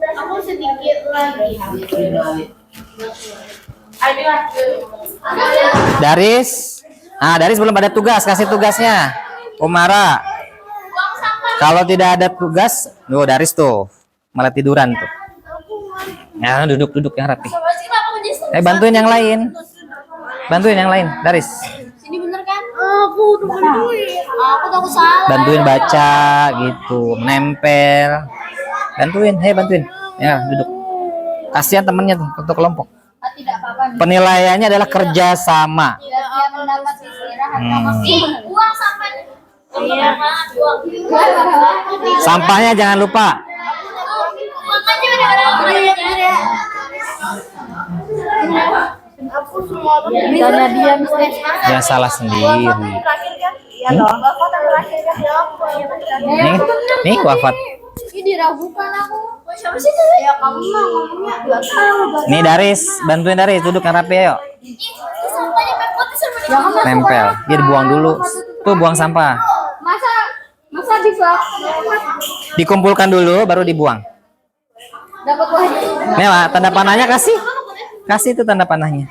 Aku sedikit lagi. Daris. Nah, Daris belum ada tugas, kasih tugasnya. Umara. Kalau tidak ada tugas, Daris tuh malah tiduran tuh. Ya, duduk yang rapi. Bantuin yang lain. Bantuin yang lain, Daris. Sini bener kan? Aku udah bantuin. Aku takut salah. Bantuin baca gitu, nempel. Bantuin, bantuin. Ya, duduk. Kasihan temennya tuh, untuk kelompok. Tidak apa-apa. Penilaiannya adalah kerjasama. Dia mendapat istirahat. Uang sampai. Iya. Sampahnya jangan lupa. Makanya udah aku semua Karena dia mistis. Ya salah sendiri. terakhir kan? Iya dong. Bapak terakhir kan ya aku Nih wafat. Ini diragukan aku. Siapa sih itu? Ya kamu mah ngomongnya enggak tahu. Nih Daris, bantuin Daris duduk yang rapi ayo. Sampahnya pepot sama Nempel. Dia dibuang dulu. Tuh buang sampah. Masa bisa Dikumpulkan dulu baru dibuang. dapat wajib. Nih Pak, tanda panahnya kasih. Kasih itu tanda panahnya.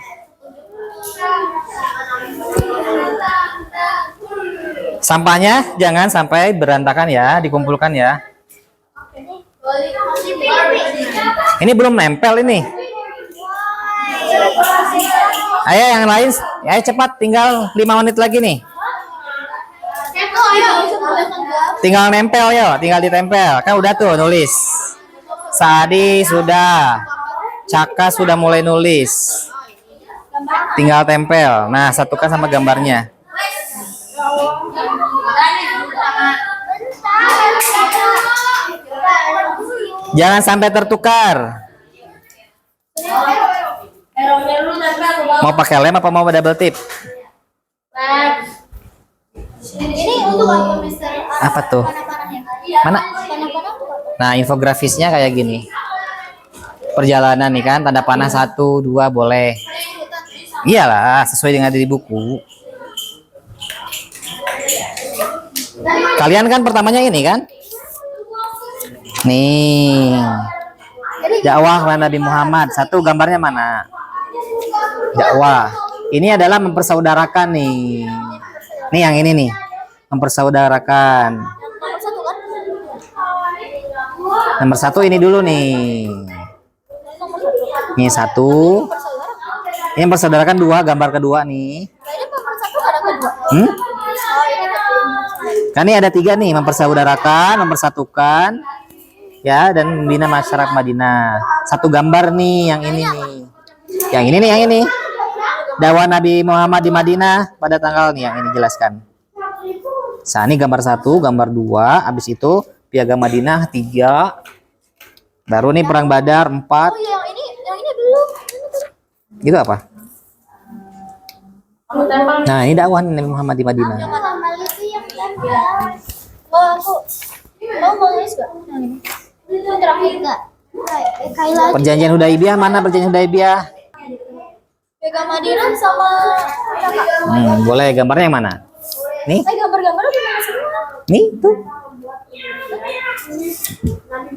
Sampahnya jangan sampai berantakan ya, dikumpulkan ya. Ini belum nempel ini. Ayo yang lain, ayo cepat, tinggal 5 menit lagi nih. Tinggal nempel ya, tinggal ditempel. Kan udah tuh nulis. Saadi sudah. Caka sudah mulai nulis. Tinggal tempel. Nah, satukan sama gambarnya. Jangan sampai tertukar. Mau pakai lem apa mau double tip? Ini untuk apa, Mister? Apa tuh? Mana? Panah-panah tuh apa? Nah, infografisnya kayak gini. Perjalanan nih kan, tanda panah 1, 2 boleh. Iyalah, sesuai dengan di buku. Kalian kan pertamanya ini kan? Nih. Dakwah kepada Nabi Muhammad. 1 gambarnya mana? Dakwah. Ini adalah mempersaudarakan nih. Nih yang ini nih. Mempersaudarakan. Nomor 1 ini dulu nih. Ini 1. Ini mempersaudarakan 2, gambar kedua nih. Kan ini ada 3 nih, mempersaudarakan, mempersatukan, ya, dan membina masyarakat Madinah. 1 gambar nih, yang ini nih. Yang ini nih, yang ini. Dakwah Nabi Muhammad di Madinah pada tanggal nih, yang ini jelaskan. Nah, ini gambar 1, gambar 2, habis itu Piagam Madinah 3. Baru nih Perang Badar 4. Yang ini belum. Itu apa? Nah, ini dakwah Nabi Muhammad di Madinah. Wah, aku mau nulis gak? Itu terakhir gak? Kaila Perjanjian Hudaibiyah mana perjanjian Hudaibiyah? Pegang Madinah sama kakak. Boleh gambarnya yang mana? Nih, Gambar-gambar udah mana semua? nih tuh.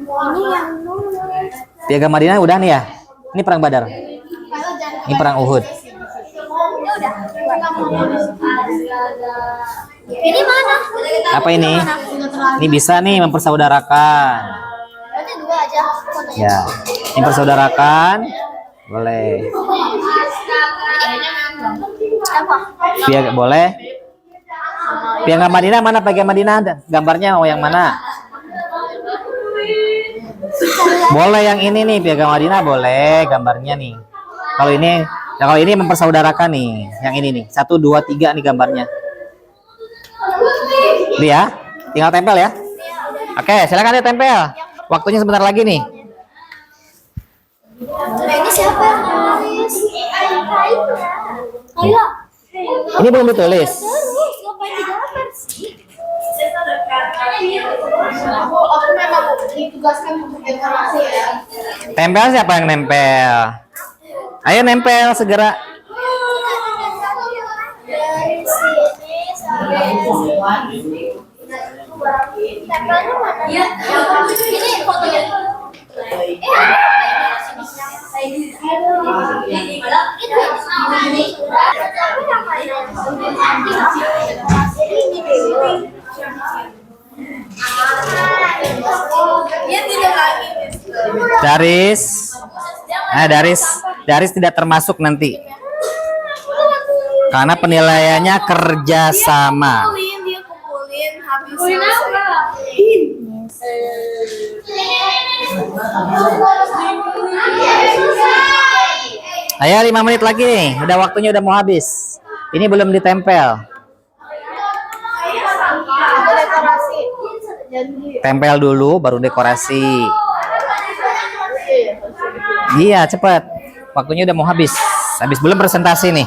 Ini yang nulis. Piagam Madinah udah nih ya. Ini Perang Badar. Ini Perang Uhud. Ya udah. Ini mana? Apa ini? Ini bisa nih mempersaudarakan. Berarti 2 aja fotonya. Ya, mempersaudarakan. Boleh. Apa? Piagam boleh. Piagam Madinah mana piagam Madinah? Gambarnya mau yang mana? Boleh yang ini nih, piagam Madinah boleh gambarnya nih. Kalau ini mempersaudarakan nih, yang ini nih. 1 2 3 nih gambarnya. Ini ya. Tinggal tempel ya. Oke, silakan ya tempel. Waktunya sebentar lagi nih. Ini siapa yang nulis? Ayo. Ini belum ditulis. Terus ngapain digambar sih? Aku memang ditugaskan untuk dekorasi ya. Tempel siapa yang nempel? Ayo nempel segera. Dari sini sampai tempelnya mana? Iya, ini fotonya. Daris tidak termasuk nanti. Karena penilaiannya kerjasama. Dia kumpulin habis selesai. Ayo 5 menit lagi nih. Udah waktunya udah mau habis. Ini belum ditempel. Dekorasi. Janji. Tempel dulu baru dekorasi. Iya, cepat. Waktunya udah mau habis. Habis belum presentasi nih.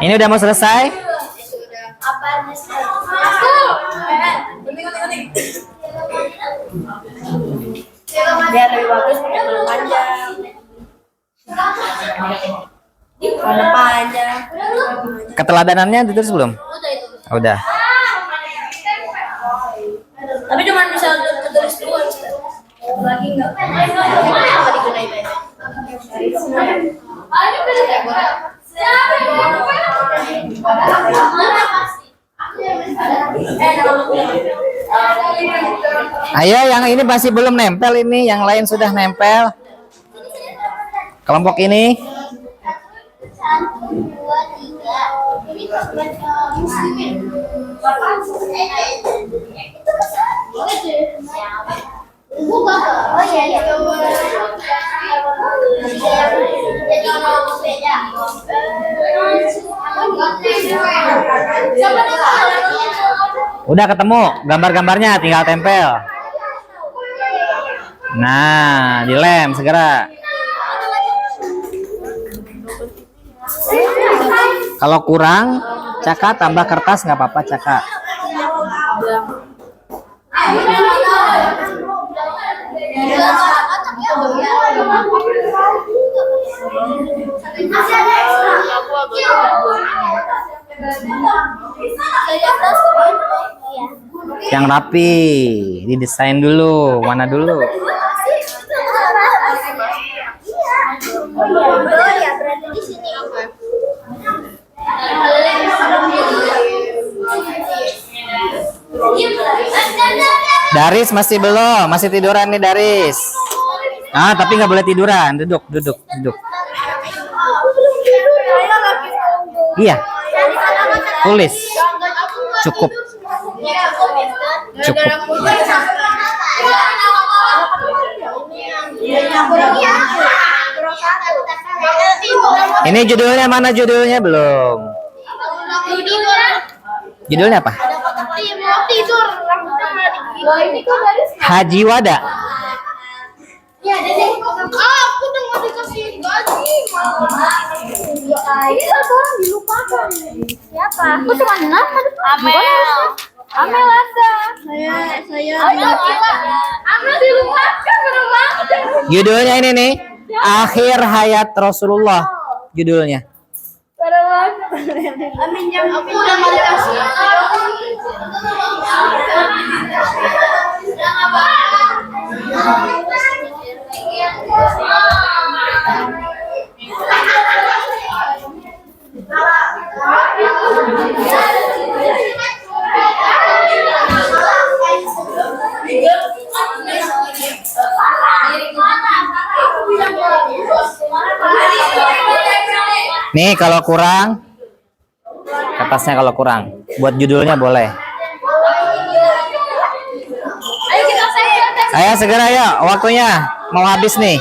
Ini udah mau selesai. Biar lebih bagus pakai celana panjang. Celana panjang. Keteladanannya ditulis belum? Udah. Tapi cuma bisa tulis dua. Lagi enggak. Apa digunain aja? Ayo yang ini masih belum nempel ini, yang lain sudah nempel. Kelompok ini. 1 2 3. Oh iya iya. Jadi kalau beda. Udah ketemu gambar-gambarnya, tinggal tempel. Nah, dilem segera. Kalau kurang, Caka tambah kertas nggak apa-apa, Caka. Yang rapi, didesain dulu, mana dulu. Daris masih belum, masih tiduran nih Daris. Ah, tapi nggak boleh tiduran, duduk. Iya, tulis. Cukup. Ini judulnya mana judulnya belum? Judulnya apa? Haji Wada. Aku udah mau dikasih gaji. Ini sekarang dilupakan. Siapa? Aku cuma 6. Amel ada. Saya. Amel dilupakan bener banget. Judulnya ini nih, Akhir Hayat Rasulullah. Judulnya. Bener banget. Amin yang aku udah mau dikasih. Nih kalau kurang atasnya kalau kurang. Buat judulnya boleh. Ayo kita tes. Ayo segera ya, waktunya mau habis nih.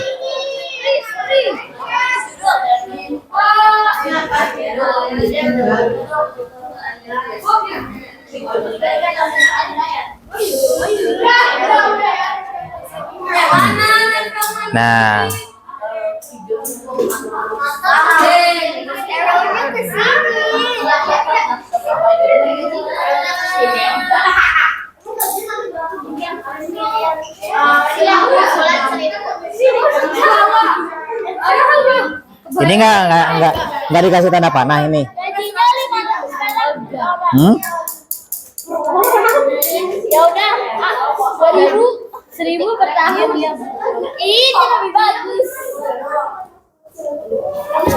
Nah, ini nggak dikasih tanda panah ini. Ya udah, 1000 per tahun. Ini lebih bagus.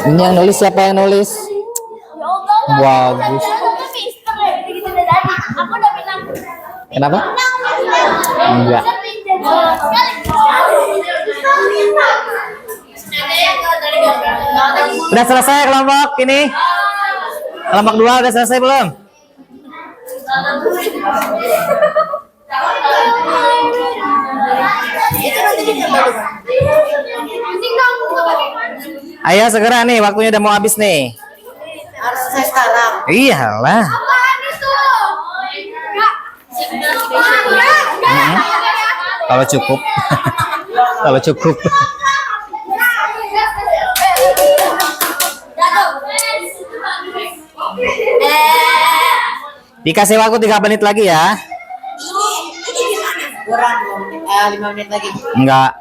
Ini yang nulis siapa yang nulis? Ya Allah. Bagus. Aku udah bilang. Kenapa? Enggak. Udah selesai kelompok ini? Kelompok 2 udah selesai belum? Ayo segera nih, waktunya udah mau habis nih. Harus saya sekarang. Iyalah. Kalau cukup. Kalau cukup. Dikasih waktu 3 menit lagi ya. Kurang 5 menit lagi. Enggak.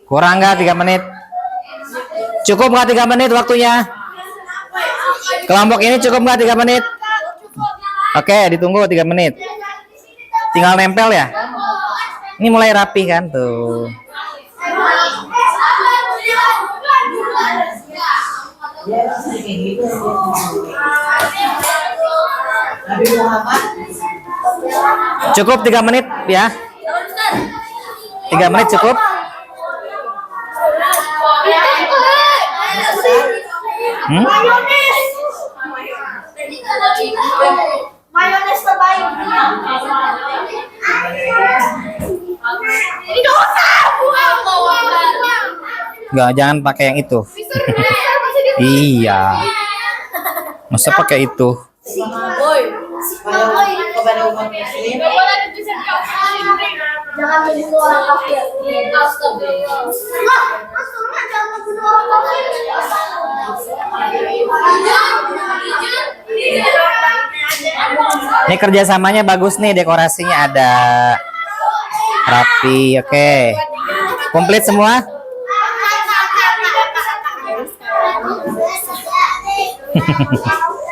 Kurang nggak 3 menit? Cukup nggak 3 menit waktunya? Kelompok ini cukup nggak 3 menit? Oke, ditunggu 3 menit. Tinggal nempel ya. Ini mulai rapi kan tuh. Nabi Muhammad. Cukup 3 menit ya. 3 menit cukup. Mayones terbaik. Ini dosa. Enggak, jangan pakai yang itu. Iya. Masa pakai itu? Kepada umat muslim. Jangan membunuh orang kafir. Astagfirullah. Jangan membunuh orang kafir. Ini kerjasamanya bagus nih, dekorasinya ada rapi. Oke, komplit semua.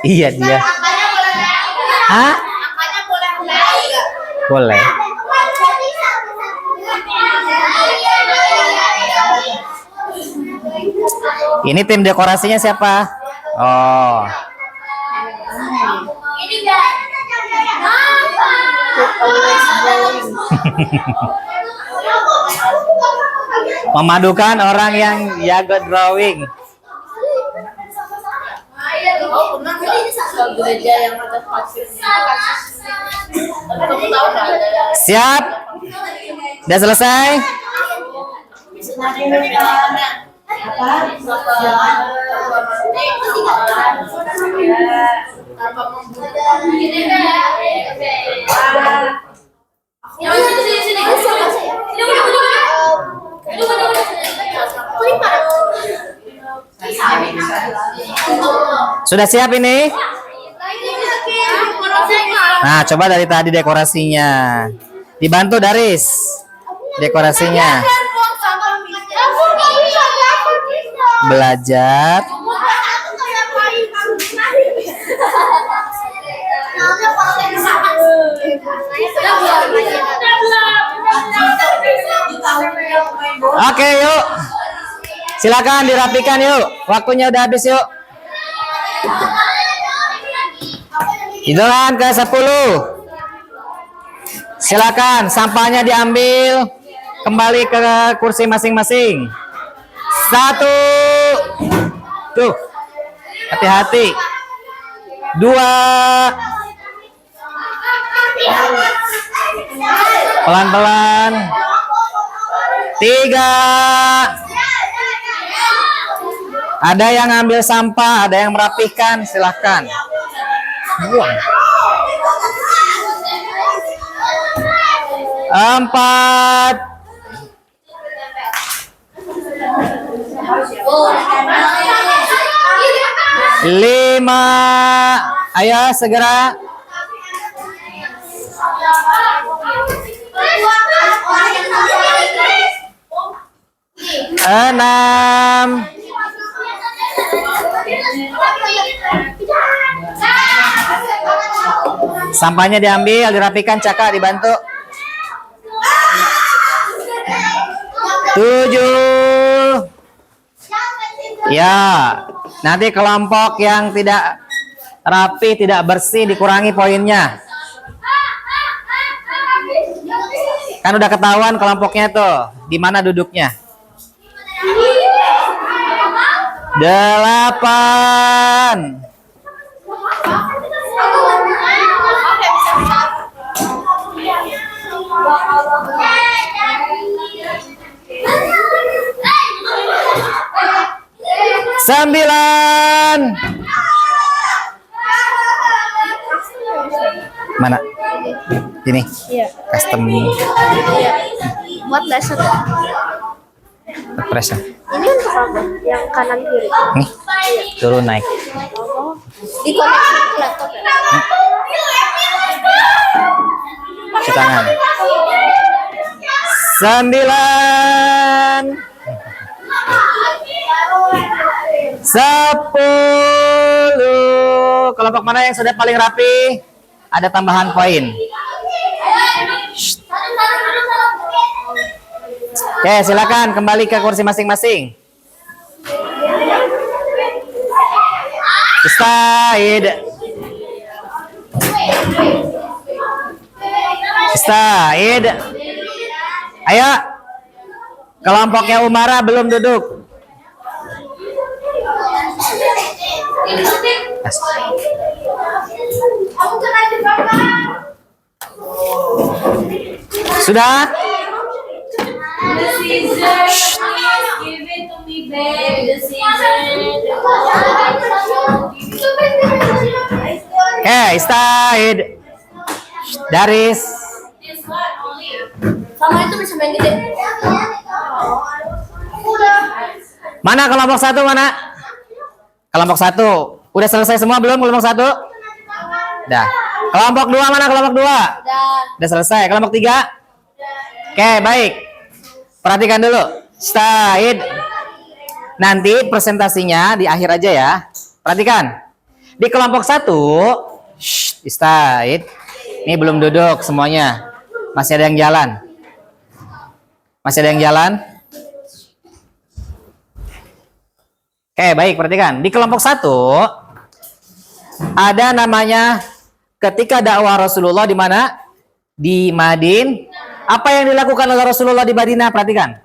Iya dia. Hah? Boleh. Ini tim dekorasinya siapa? Oh. Ini enggak. Memadukan orang yang jago drawing. Gereja yang ada pasirnya. Kamu tahu nggak ada? Siap? Udah selesai? Sudah siap ini? Nah, coba dari tadi dekorasinya. Dibantu Daris. Dekorasinya. Belajar. Oke, yuk. Silakan dirapikan yuk. Waktunya udah habis yuk. Hitungan ke 10. Silakan sampahnya diambil, kembali ke kursi masing-masing. 1. Tuh. Hati-hati. 2. Pelan-pelan. 3. Ada yang ngambil sampah, ada yang merapikan, silahkan. Buang. 4. 5. Ayo segera. 6. Sampahnya diambil, dirapikan, Caka dibantu. 7. Ya, nanti kelompok yang tidak rapi, tidak bersih dikurangi poinnya. Kan udah ketahuan kelompoknya tuh, di mana duduknya. 8. 9. Mana? Ini. Iya. Custom Buat lesson. press ya. Ini untuk apa? Yang kanan kiri. Nih. Turun naik. Dikoneksi ke laptop ya? Cuci tangan. 9. 10. Kelompok mana yang sudah paling rapi? Ada tambahan poin. Oke, silakan kembali ke kursi masing-masing. Istaid. Istaid. Ayo. Kelompoknya Umara belum duduk. Sudah? Istaid. Daris. Sama itu bisa main gede. Mana kelompok 1 mana? Kelompok 1. Udah selesai semua belum kelompok 1? Udah. Kelompok 2 mana kelompok 2? Udah selesai. Kelompok 3? Oke, baik. Perhatikan dulu. Istaid. Nanti presentasinya di akhir aja ya. Perhatikan. Di kelompok 1, Istaid. Ini belum duduk semuanya. Masih ada yang jalan. Masih ada yang jalan? Oke, baik, perhatikan. Di kelompok 1 ada namanya ketika dakwah Rasulullah di mana? Di Madinah. Apa yang dilakukan oleh Rasulullah di Madinah? Perhatikan.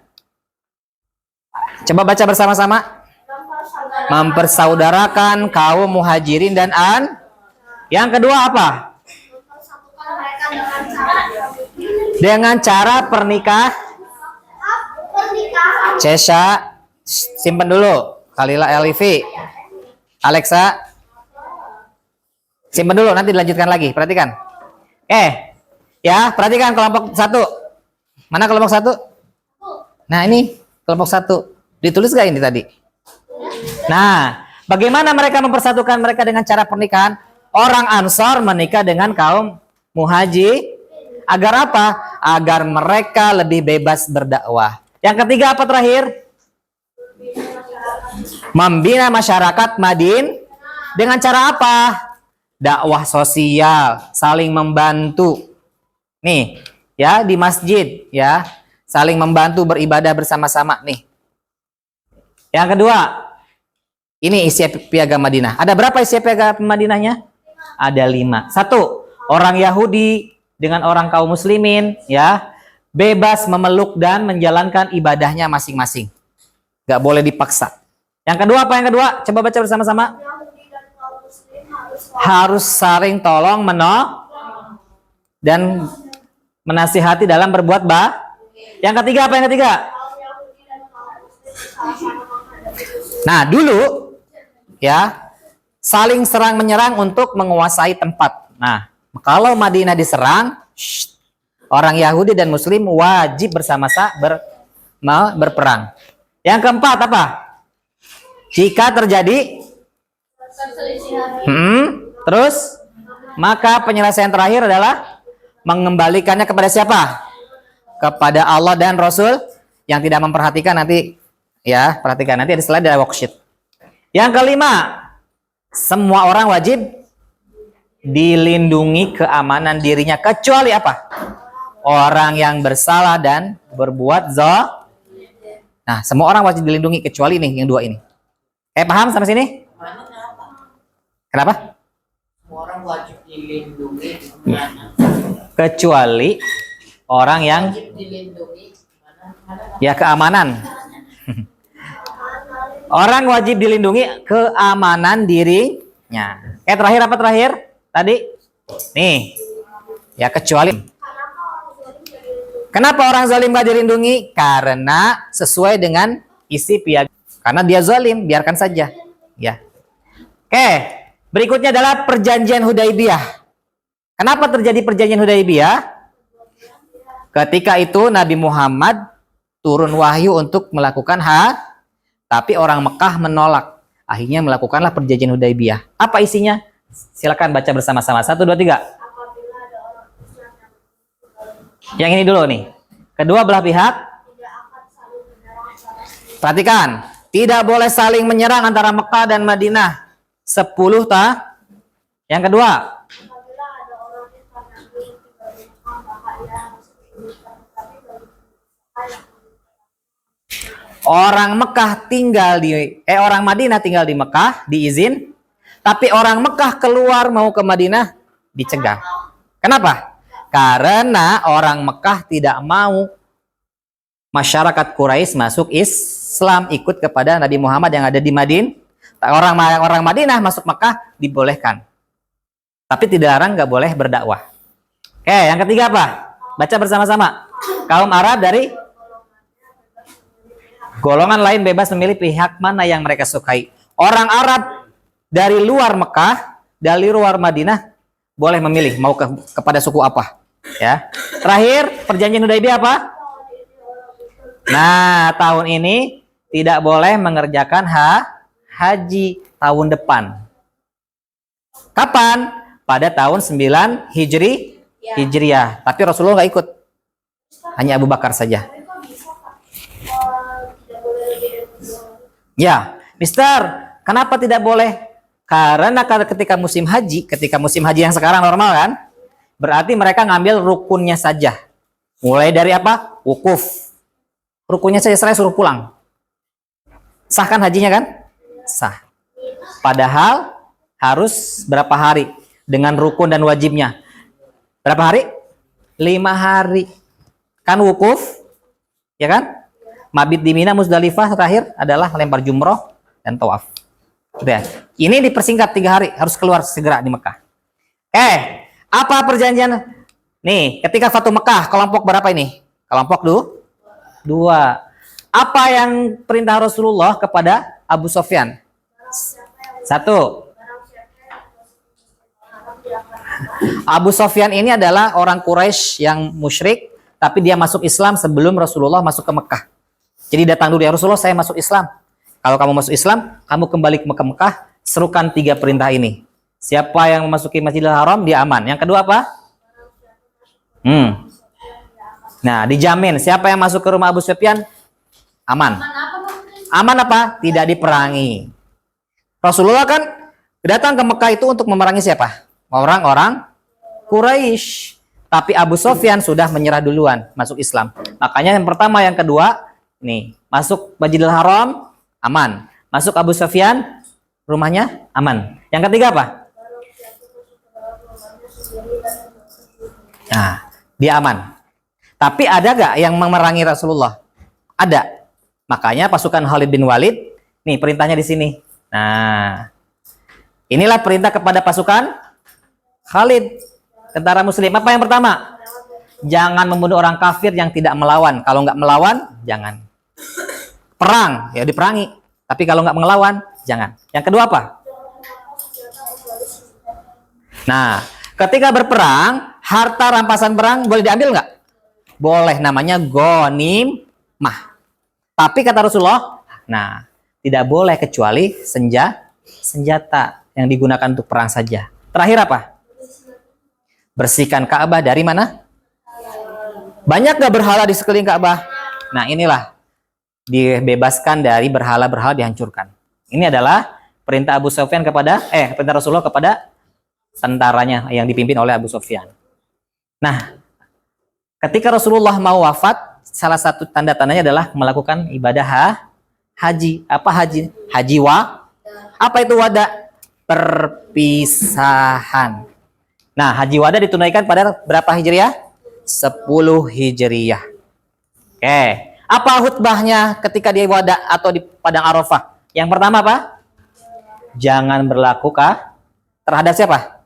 Coba baca bersama-sama. Mempersaudarakan kaum Muhajirin dan Yang kedua apa? Dengan cara pernikahan. Cesha, simpen dulu. Khalila Elivi, Alexa, simpen dulu, nanti dilanjutkan lagi. Perhatikan. Ya, perhatikan kelompok 1. Mana kelompok 1? Nah, ini kelompok 1. Ditulis gak ini tadi? Nah, bagaimana mereka mempersatukan mereka dengan cara pernikahan? Orang Ansor menikah dengan kaum Muhajir. Agar apa? Agar mereka lebih bebas berdakwah. Yang ketiga apa terakhir? Membina masyarakat Madinah dengan cara apa? Dakwah sosial, saling membantu. Nih, ya di masjid, ya saling membantu beribadah bersama-sama. Nih. Yang kedua, ini isi piagam Madinah. Ada berapa isi piagam Madinahnya? Ada 5. 1, orang Yahudi dengan orang kaum Muslimin, ya bebas memeluk dan menjalankan ibadahnya masing-masing. Gak boleh dipaksa. Yang kedua apa yang kedua? Coba baca bersama-sama. Yahudi dan kaum Muslim harus harus saling tolong dan menasihati dalam berbuat Yang ketiga apa yang ketiga? Nah, dulu ya, saling serang menyerang untuk menguasai tempat. Nah, kalau Madinah diserang, orang Yahudi dan Muslim wajib bersama-sama berperang. Yang keempat apa? Jika terjadi terus, maka penyelesaian terakhir adalah mengembalikannya kepada siapa? Kepada Allah dan Rasul. Yang tidak memperhatikan nanti ya, perhatikan nanti ada slide dari worksheet. Yang kelima, semua orang wajib dilindungi keamanan dirinya kecuali apa? Orang yang bersalah dan berbuat Nah, semua orang wajib dilindungi kecuali nih yang dua ini. Paham sampai sini? Kenapa? Semua orang wajib dilindungi. Gimana? Kecuali orang yang Wajib dilindungi. Gimana? ya keamanan. Orang wajib dilindungi keamanan dirinya. Terakhir apa terakhir? Tadi? Nih. Ya kecuali. Kenapa orang zalim gak dilindungi? Karena sesuai dengan isi piagam. Karena dia zalim, biarkan saja. Ya. Oke, berikutnya adalah perjanjian Hudaibiyah. Kenapa terjadi perjanjian Hudaibiyah? Ketika itu Nabi Muhammad turun wahyu untuk melakukan tapi orang Mekah menolak. Akhirnya melakukanlah perjanjian Hudaibiyah. Apa isinya? Silakan baca bersama-sama. 1, 2, 3. Yang ini dulu nih. Kedua belah pihak. Perhatikan. Tidak boleh saling menyerang antara Mekah dan Madinah. 10 Yang kedua. Orang Mekah tinggal orang Madinah tinggal di Mekah diizin, tapi orang Mekah keluar mau ke Madinah dicegah. Kenapa? Karena orang Mekah tidak mau masyarakat Quraisy masuk Islam, ikut kepada Nabi Muhammad yang ada di Madinah. Orang Madinah masuk Mekah dibolehkan, tapi dilarang nggak boleh berdakwah. Oke, yang ketiga apa? Baca bersama-sama. Kaum Arab dari golongan lain bebas memilih pihak mana yang mereka sukai. Orang Arab dari luar Mekah, dari luar Madinah boleh memilih mau kepada suku apa. Ya. Terakhir, perjanjian Hudaibiyah apa? Nah, tahun ini tidak boleh mengerjakan haji tahun depan. Kapan? Pada tahun 9 Hijriah. Tapi Rasulullah nggak ikut. Hanya Abu Bakar saja. Ya, Mister, kenapa tidak boleh? Karena ketika musim haji yang sekarang normal kan, berarti mereka ngambil rukunnya saja. Mulai dari apa? Wukuf. Rukunnya saja selesai suruh pulang. Sah kan hajinya kan? Sah. Padahal harus berapa hari dengan rukun dan wajibnya? Berapa hari? 5 hari. Kan wukuf, ya kan? Mabit di Mina, Muzdalifah terakhir adalah lempar jumroh dan tawaf. Udah. Ini dipersingkat 3 hari, harus keluar segera di Mekah. Apa perjanjian? Nih, ketika Fatu Mekah, kelompok berapa ini? Kelompok 2. Apa yang perintah Rasulullah kepada Abu Sofyan? 1. Abu Sofyan ini adalah orang Quraisy yang musyrik, tapi dia masuk Islam sebelum Rasulullah masuk ke Mekah. Jadi datang dulu, ya Rasulullah, saya masuk Islam. Kalau kamu masuk Islam, kamu kembali ke Mekah, serukan 3 perintah ini. Siapa yang memasuki Masjidil Haram, dia aman. Yang kedua apa? Nah, dijamin. Siapa yang masuk ke rumah Abu Sufyan, aman. Aman apa? Tidak diperangi. Rasulullah kan datang ke Mekah itu untuk memerangi siapa? Orang-orang Quraisy. Tapi Abu Sufyan sudah menyerah duluan, masuk Islam. Makanya yang pertama, yang kedua, nih, masuk Masjidil Haram, aman. Masuk Abu Sufyan, rumahnya aman. Yang ketiga apa? Nah, dia aman. Tapi ada gak yang memerangi Rasulullah? Ada. Makanya pasukan Khalid bin Walid, nih perintahnya di sini. Nah, Inilah perintah kepada pasukan Khalid, tentara muslim. Apa yang pertama? Jangan membunuh orang kafir yang tidak melawan. Kalau nggak melawan, jangan. Perang, ya diperangi. Tapi kalau nggak melawan, jangan. Yang kedua apa? Nah, ketika berperang, harta rampasan perang boleh diambil nggak? Boleh, namanya ghanimah. Tapi kata Rasulullah, nah, tidak boleh kecuali senjata yang digunakan untuk perang saja. Terakhir apa? Bersihkan Ka'bah dari mana? Banyak gak berhala di sekeliling Ka'bah? Nah, inilah dibebaskan dari berhala-berhala, dihancurkan. Ini adalah perintah Abu Sufyan perintah Rasulullah kepada tentaranya yang dipimpin oleh Abu Sufyan. Nah, ketika Rasulullah mau wafat, salah satu tanda-tandanya adalah melakukan ibadah haji. Apa haji? Apa itu wada? Perpisahan. Nah, haji wada ditunaikan pada berapa Hijriah? 10 Hijriah. Oke. Apa khutbahnya ketika di wada atau di padang Arafah? Yang pertama apa? Jangan berlaku terhadap siapa?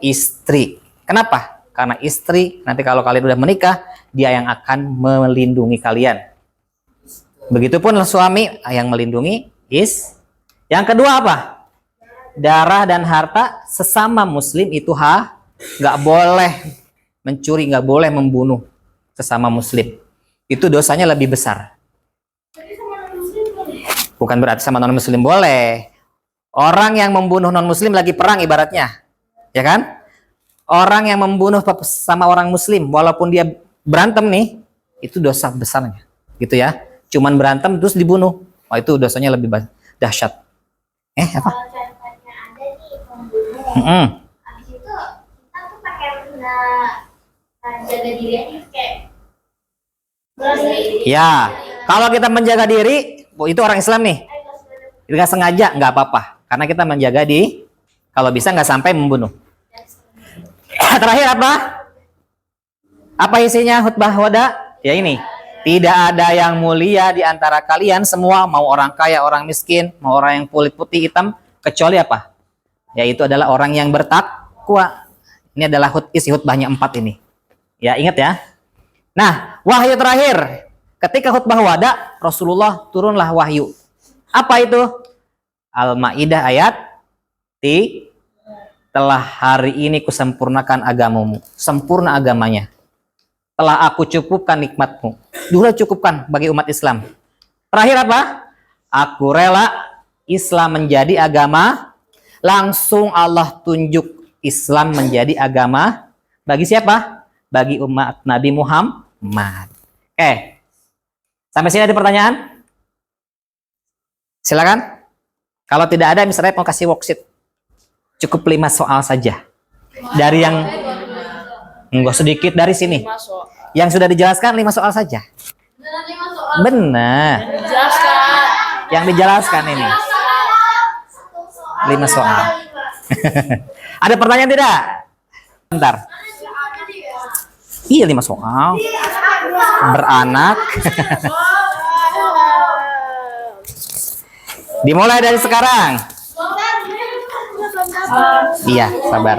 Istri. Kenapa? Karena istri nanti kalau kalian udah menikah, dia yang akan melindungi kalian. Begitupun suami yang melindungi Yang kedua apa? Darah dan harta sesama muslim itu nggak boleh mencuri, nggak boleh membunuh sesama muslim. Itu dosanya lebih besar. Bukan berarti sama non muslim boleh. Orang yang membunuh non muslim lagi perang ibaratnya, ya kan? Orang yang membunuh sama orang muslim walaupun dia berantem nih, itu dosa besarnya, gitu ya. Cuman berantem terus dibunuh, itu dosanya lebih dahsyat. Apa? Habis itu kita tuh pakai jaga diri aja kayak ya, kalau kita menjaga diri, itu orang Islam nih. Nggak sengaja, nggak apa-apa. Karena kita menjaga kalau bisa nggak sampai membunuh. Terakhir apa? Apa isinya khutbah wada? Ya ini. Tidak ada yang mulia di antara kalian semua, mau orang kaya, orang miskin, mau orang yang kulit putih, hitam, kecuali apa? Yaitu adalah orang yang bertakwa. Ini adalah isi khutbahnya 4 ini. Ya, ingat ya. Nah, wahyu terakhir. Ketika khutbah wada, Rasulullah turunlah wahyu. Apa itu? Al-Maidah ayat telah hari ini kusempurnakan agamamu. Sempurna agamanya. Telah aku cukupkan nikmatmu. Dulu cukupkan bagi umat Islam. Terakhir apa? Aku rela Islam menjadi agama. Langsung Allah tunjuk Islam menjadi agama bagi siapa? Bagi umat Nabi Muhammad. Sampai sini ada pertanyaan? Silakan. Kalau tidak ada, misalnya mau kasih worksheet. Cukup 5 soal saja. Dari yang enggak sedikit dari sini. Yang sudah dijelaskan 5 soal saja. Benar. Yang dijelaskan ini. 5 soal. Ada pertanyaan tidak? Bentar. Iya 5 soal. Beranak. Dimulai dari sekarang. Iya, sabar.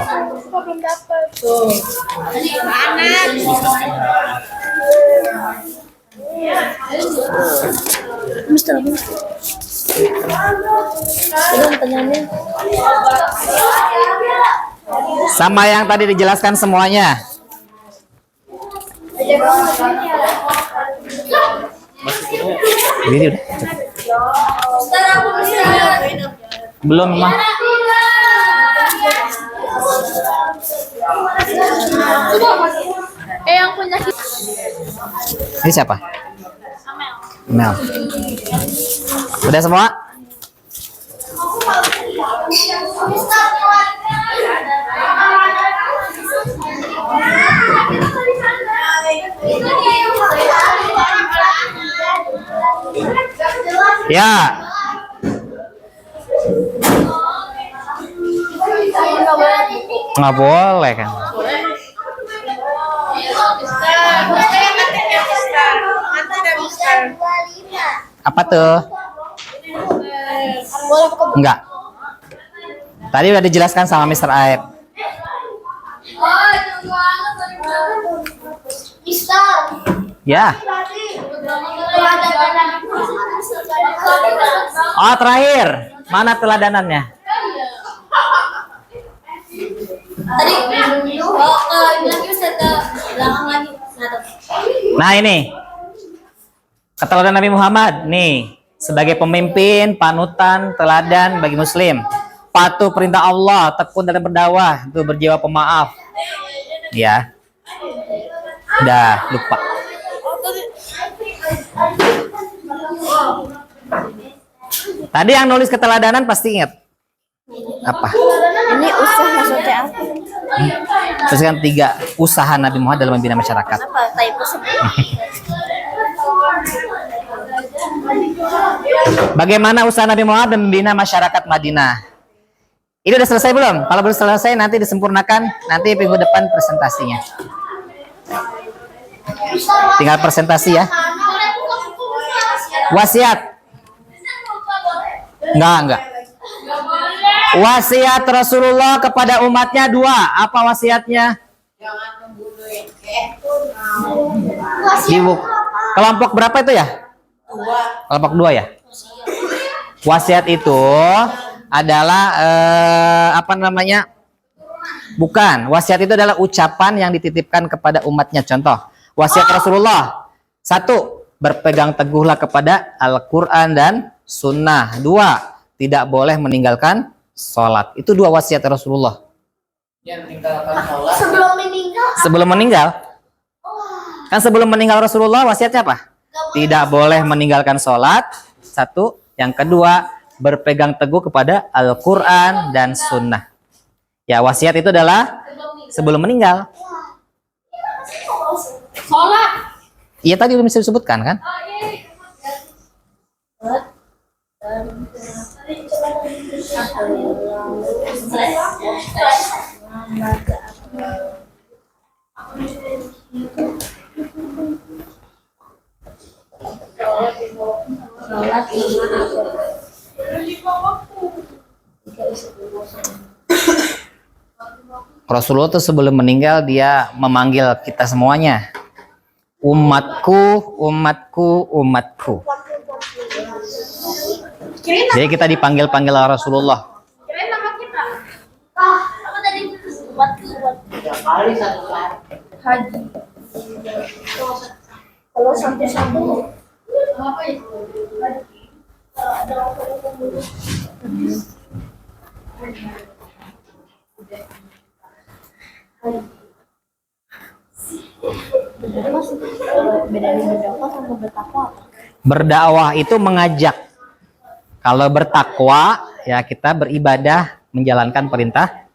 Sama yang tadi dijelaskan semuanya. Ini udah cukup. Belum mah. Yang punya Ini siapa? Mel. Udah semua? Ya. Nggak boleh kan? Apa tuh? Enggak. Tadi udah dijelaskan sama Mr. Aib. Mister, Ya. Oh, terakhir. Mana teladanannya? Tadi ini lagi Ustaz ke belakang lagi. Nah, ini. Keteladanan Nabi Muhammad. Nih. Sebagai pemimpin, panutan, teladan bagi muslim. Patuh perintah Allah, tekun dalam berdakwah, itu berjiwa pemaaf. Ya. Udah, lupa. Tadi yang nulis keteladanan pasti ingat. Apa? ini usaha maksudnya apa? Terus kan 3 usaha Nabi Muhammad dalam membina masyarakat. Apa typo Bagaimana usaha Nabi Muhammad membina masyarakat Madinah? Ini udah selesai belum? Kalau belum selesai nanti disempurnakan, nanti minggu depan presentasinya. Tinggal presentasi ya. Wasiat. Enggak. Wasiat Rasulullah kepada umatnya 2. Apa wasiatnya? Jangan membunuh Di kelompok berapa itu ya? Kelompok 2 ya? Wasiat itu adalah apa namanya? Bukan. Wasiat itu adalah ucapan yang dititipkan kepada umatnya. Contoh, wasiat Rasulullah. 1. Berpegang teguhlah kepada Al-Quran dan Sunnah. 2. Tidak boleh meninggalkan sholat. Itu 2 wasiat Rasulullah. Yang meninggalkan sholat. Sebelum meninggal. Kan sebelum meninggal Rasulullah wasiatnya apa? Tidak boleh meninggalkan sholat. 1. Yang kedua, berpegang teguh kepada Al-Quran dan Sunnah. Ya, wasiat itu adalah sebelum meninggal. Sholat. Iya, tadi belum bisa disebutkan kan? Rasulullah tuh sebelum meninggal dia memanggil kita semuanya. Umatku, umatku, umatku. Jadi kita dipanggil-panggil Rasulullah. Kirain nama kita. Apa tadi? Umatku. 3 kali 1 saat. Haji. Kalau satu-satu. Apa itu? Bedanya berdakwah sama bertakwa apa? Berdakwah itu mengajak. Kalau bertakwa ya kita beribadah menjalankan perintah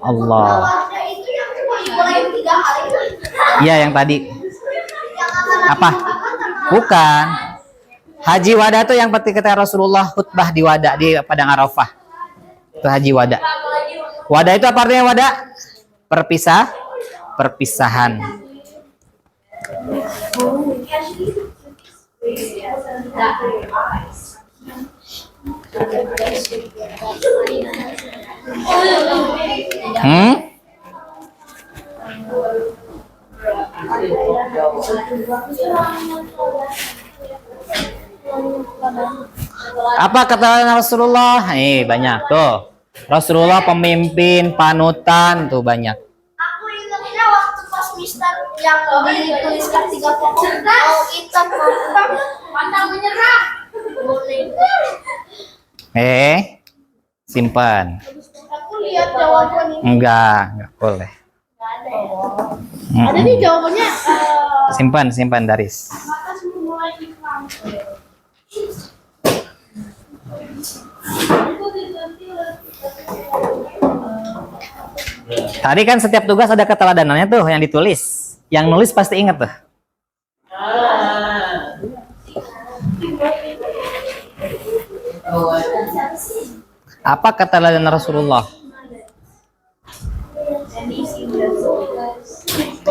Allah. Itu yang cuma dimulai 3 hari. Iya yang tadi. Apa? Bukan. Haji wada itu yang ketika Rasulullah khutbah di wada di Padang Arafah. Itu haji wada. Wada itu apa artinya wada? Perpisahan. Apa kata Rasulullah? Banyak tuh. Rasulullah pemimpin, panutan tuh banyak. Aku ingatnya waktu pas Mister yang dituliskan 3 pokok mau hitam pantang menyerah. Simpan. Aku lihat jawaban ini. Enggak boleh. Ada nih jawabannya. Simpan Daris. Maka mulai iklan. Tadi kan setiap tugas ada keteladanannya tuh yang ditulis. Yang nulis pasti ingat tuh. Apa keteladanan Rasulullah?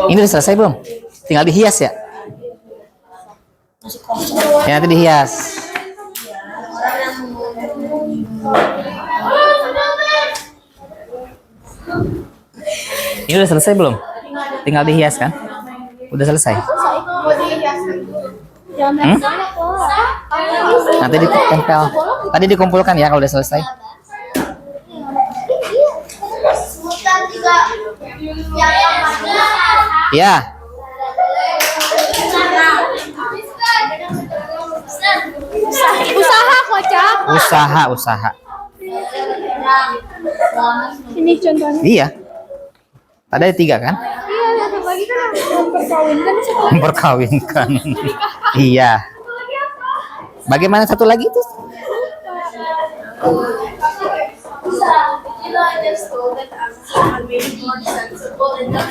Ini udah selesai belum? Tinggal dihias ya? Ya nanti dihias. Ini udah selesai belum? Tinggal dihias kan? Udah selesai. Hmm? Nanti ditempel. Tadi dikumpulkan ya kalau udah selesai. Sebutkan 3 yang mana? Ya. Usaha kocak. Usaha. Ini contohnya. Iya. Tadi ada 3 kan? Iya, satu lagi kan memperkawinkan. Memperkawinkan. Iya. Bagaimana satu lagi itu?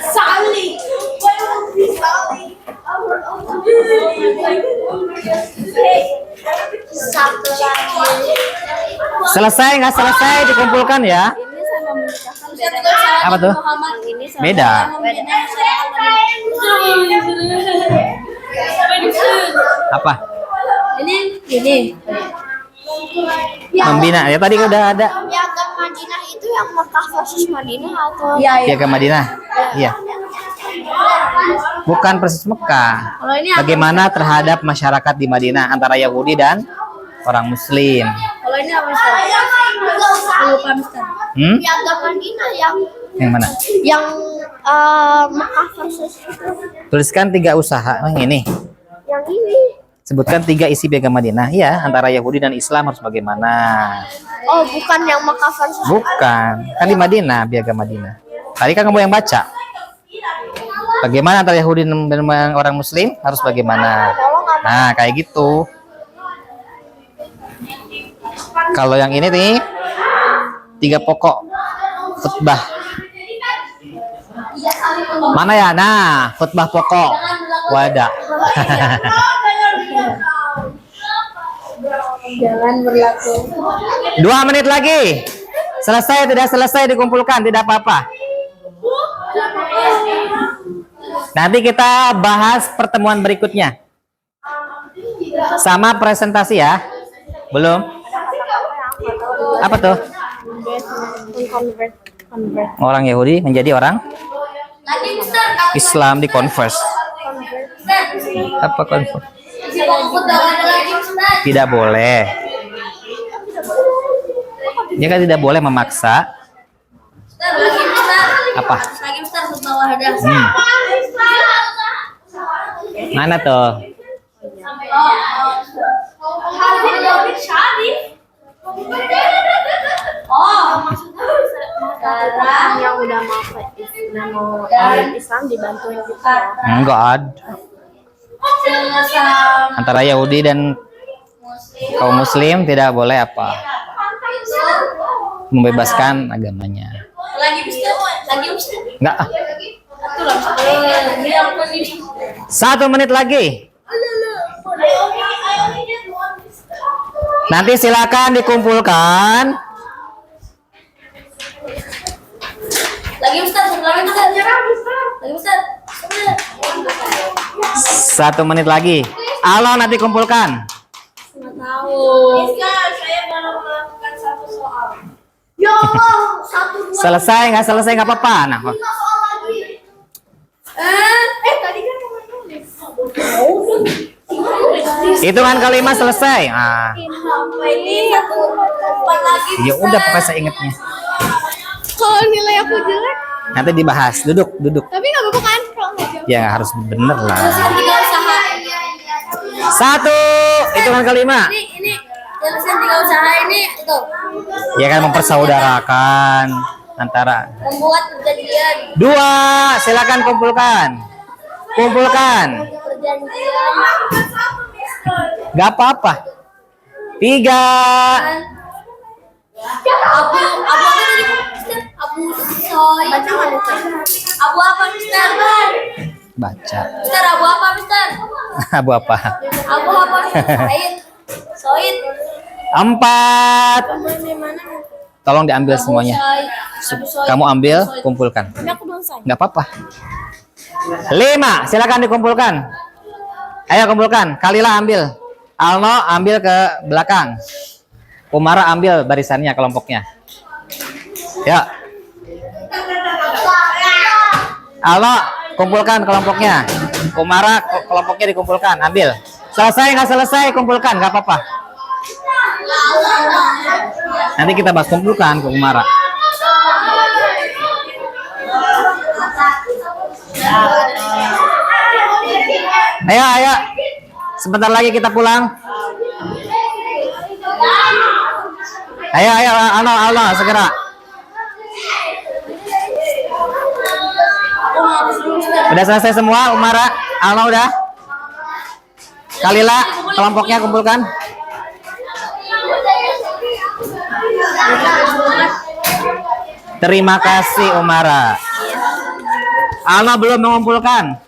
Sally. Why would be Sally? Satu lagi. Selesai nggak selesai dikumpulkan ya? Apa tuh? Beda. Apa? Ini. Membina. Ya tadi udah ada. Piagam Madinah itu yang Mekah versus Madinah atau? Piagam Madinah. Iya. Bukan persis Mekah. Kalau ini Bagaimana terhadap masyarakat di Madinah antara Yahudi dan orang Muslim? Kalau ini apa Mister? Lupa Mister. Piagam Madinah Yang mana? yang Mekah versus itu. Tuliskan 3 usaha. Yang ini. Yang ini. Sebutkan 3 isi piagam Madinah. Ya, antara Yahudi dan Islam harus bagaimana? Oh, bukan yang Mekah versus. Bukan. Kan di Madinah, piagam Madinah. Tadi kan kamu yang baca. Bagaimana antara Yahudi dan orang Muslim harus bagaimana? Nah, kayak gitu. Kalau yang ini nih 3 pokok khutbah. Mana ya? Nah, khutbah pokok. Wadah. Jangan berlaku. 2 menit lagi. Selesai tidak selesai dikumpulkan, tidak apa-apa. Nanti kita bahas pertemuan berikutnya. Sama presentasi ya. Belum? Apa tuh? Orang Yahudi menjadi orang Lagi Mister. Islam di converse. Apa converse? Lagi Mister. Tidak boleh. Dia kan tidak boleh memaksa. Lagi Mister. Apa? Lagi Mister ke bawah ada. Mana tuh? Sekarang yang udah mau Islam dibantuin gitu ya. Enggak ada. Antara Yahudi dan kaum Muslim tidak boleh apa? Membebaskan agamanya. lagi Mister. Enggak. Satu lah. Ini yang ini. 1 menit lagi. Nanti silakan dikumpulkan. Lagi Mister. Lagi Mister. 1 menit lagi. Halo, nanti kumpulkan. Nggak tahu. Saya baru melakukan 1 soal. Ya Allah, 1 2 Selesai nggak selesai nggak apa-apa. Nah, 5 soal lagi. Tadi kan kamu nulis. hitungan kelima selesai. Ah, Ini 1 4 lagi. ya udah pokoknya saya ingetnya. Kalau nilai aku jelek, Nanti dibahas. Duduk. tapi nggak apa-apa kan? Kalau nggak jelek. Ya harus bener lah. Tiga usaha. 1, hitungan kelima. Ini jelasin 3 usaha ini itu Ya kan mempersaudarakan antara. membuat perjanjian 2, silakan kumpulkan. perjanjian Gak apa-apa. 3, abu apa tadi Mister? Abu soy abu apa Mister? baca. Mister abu apa Mister? Abu apa? Abu apa Mister? Soid 4. Tolong diambil semuanya. Kamu ambil, kumpulkan. Nggak apa-apa. 5, silakan dikumpulkan. Ayo kumpulkan. Kalila ambil. Alno ambil ke belakang. Umara ambil barisannya, kelompoknya. Ya. Alno, kumpulkan kelompoknya. Umara, kelompoknya dikumpulkan. Ambil. Selesai nggak selesai, kumpulkan. Nggak apa-apa. Nanti kita bahas, kumpulkan ke Umara. Ayo, ayo. Sebentar lagi kita pulang. Ayo, ayo, Alno, segera. Udah selesai semua, Umara? Alno udah? Kalila, kelompoknya kumpulkan. Terima kasih, Umara. Alno belum mengumpulkan.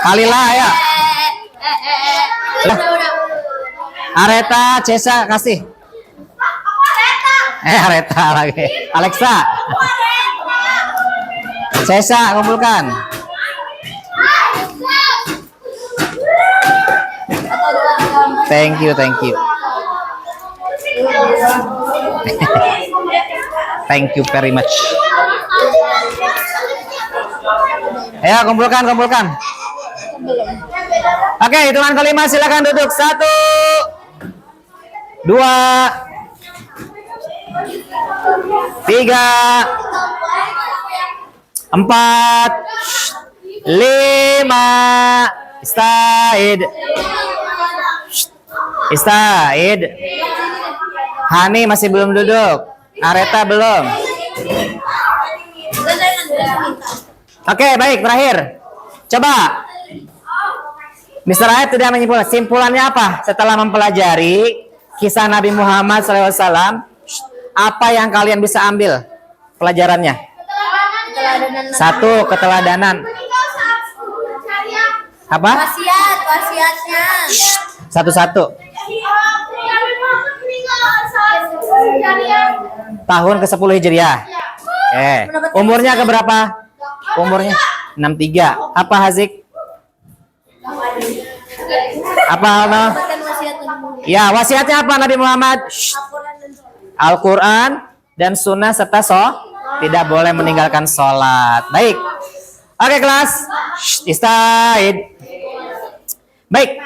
Kalila, ayo. Areta, Cesa, kasih. Areta lagi. Alexa. Cesa, kumpulkan. Thank you. Thank you very much. Ayo, kumpulkan. Oke, hitungan kelima, silakan duduk. 1, 2, 3, 4, 5. Istaid. Hani masih belum duduk. Areta belum. Oke, baik, terakhir. Coba Mr. Aib tidak menyimpulkan. Simpulannya apa? Setelah mempelajari kisah Nabi Muhammad SAW, apa yang kalian bisa ambil pelajarannya? 1, keteladanan. Apa? Wasiatnya. Satu-satu. Tahun ke-10 Hijriah. Umurnya keberapa? Umurnya 63. Apa Hazik? Apa Alno? Ya, wasiatnya apa Nabi Muhammad? Al-Quran dan Sunnah serta tidak boleh meninggalkan sholat. Baik. Oke kelas. Istaid. Baik.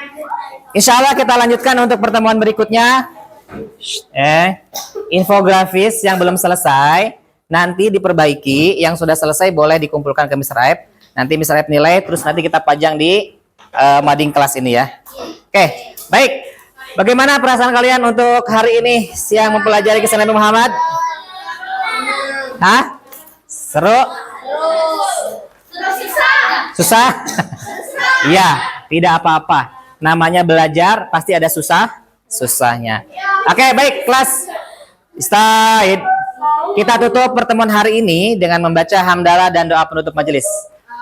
Insya Allah kita lanjutkan untuk pertemuan berikutnya. Infografis yang belum selesai nanti diperbaiki, yang sudah selesai boleh dikumpulkan ke Mr. Aib. Nanti Mr. Aib nilai, terus nanti kita pajang di mading kelas ini ya. Oke, baik. Bagaimana perasaan kalian untuk hari ini siang mempelajari kisah Nabi Muhammad? Hah? Seru? Susah? Iya, tidak apa-apa. Namanya belajar pasti ada susahnya. Oke, baik kelas. Istaid. Kita tutup pertemuan hari ini dengan membaca hamdalah dan doa penutup majelis.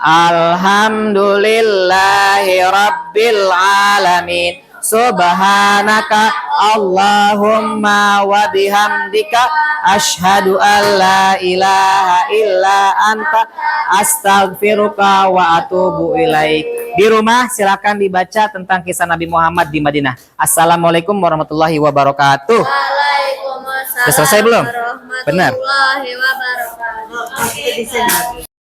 Alhamdulillahi Rabbil Alamin. Subhanaka Allahumma wa bihamdika asyhadu an la ilaha illa anta astaghfiruka wa atubu ilaik. Di rumah silakan dibaca tentang kisah Nabi Muhammad di Madinah. Assalamualaikum warahmatullahi wabarakatuh. Waalaikumsalam. Sudah selesai belum? Benar. Warahmatullahi wabarakatuh.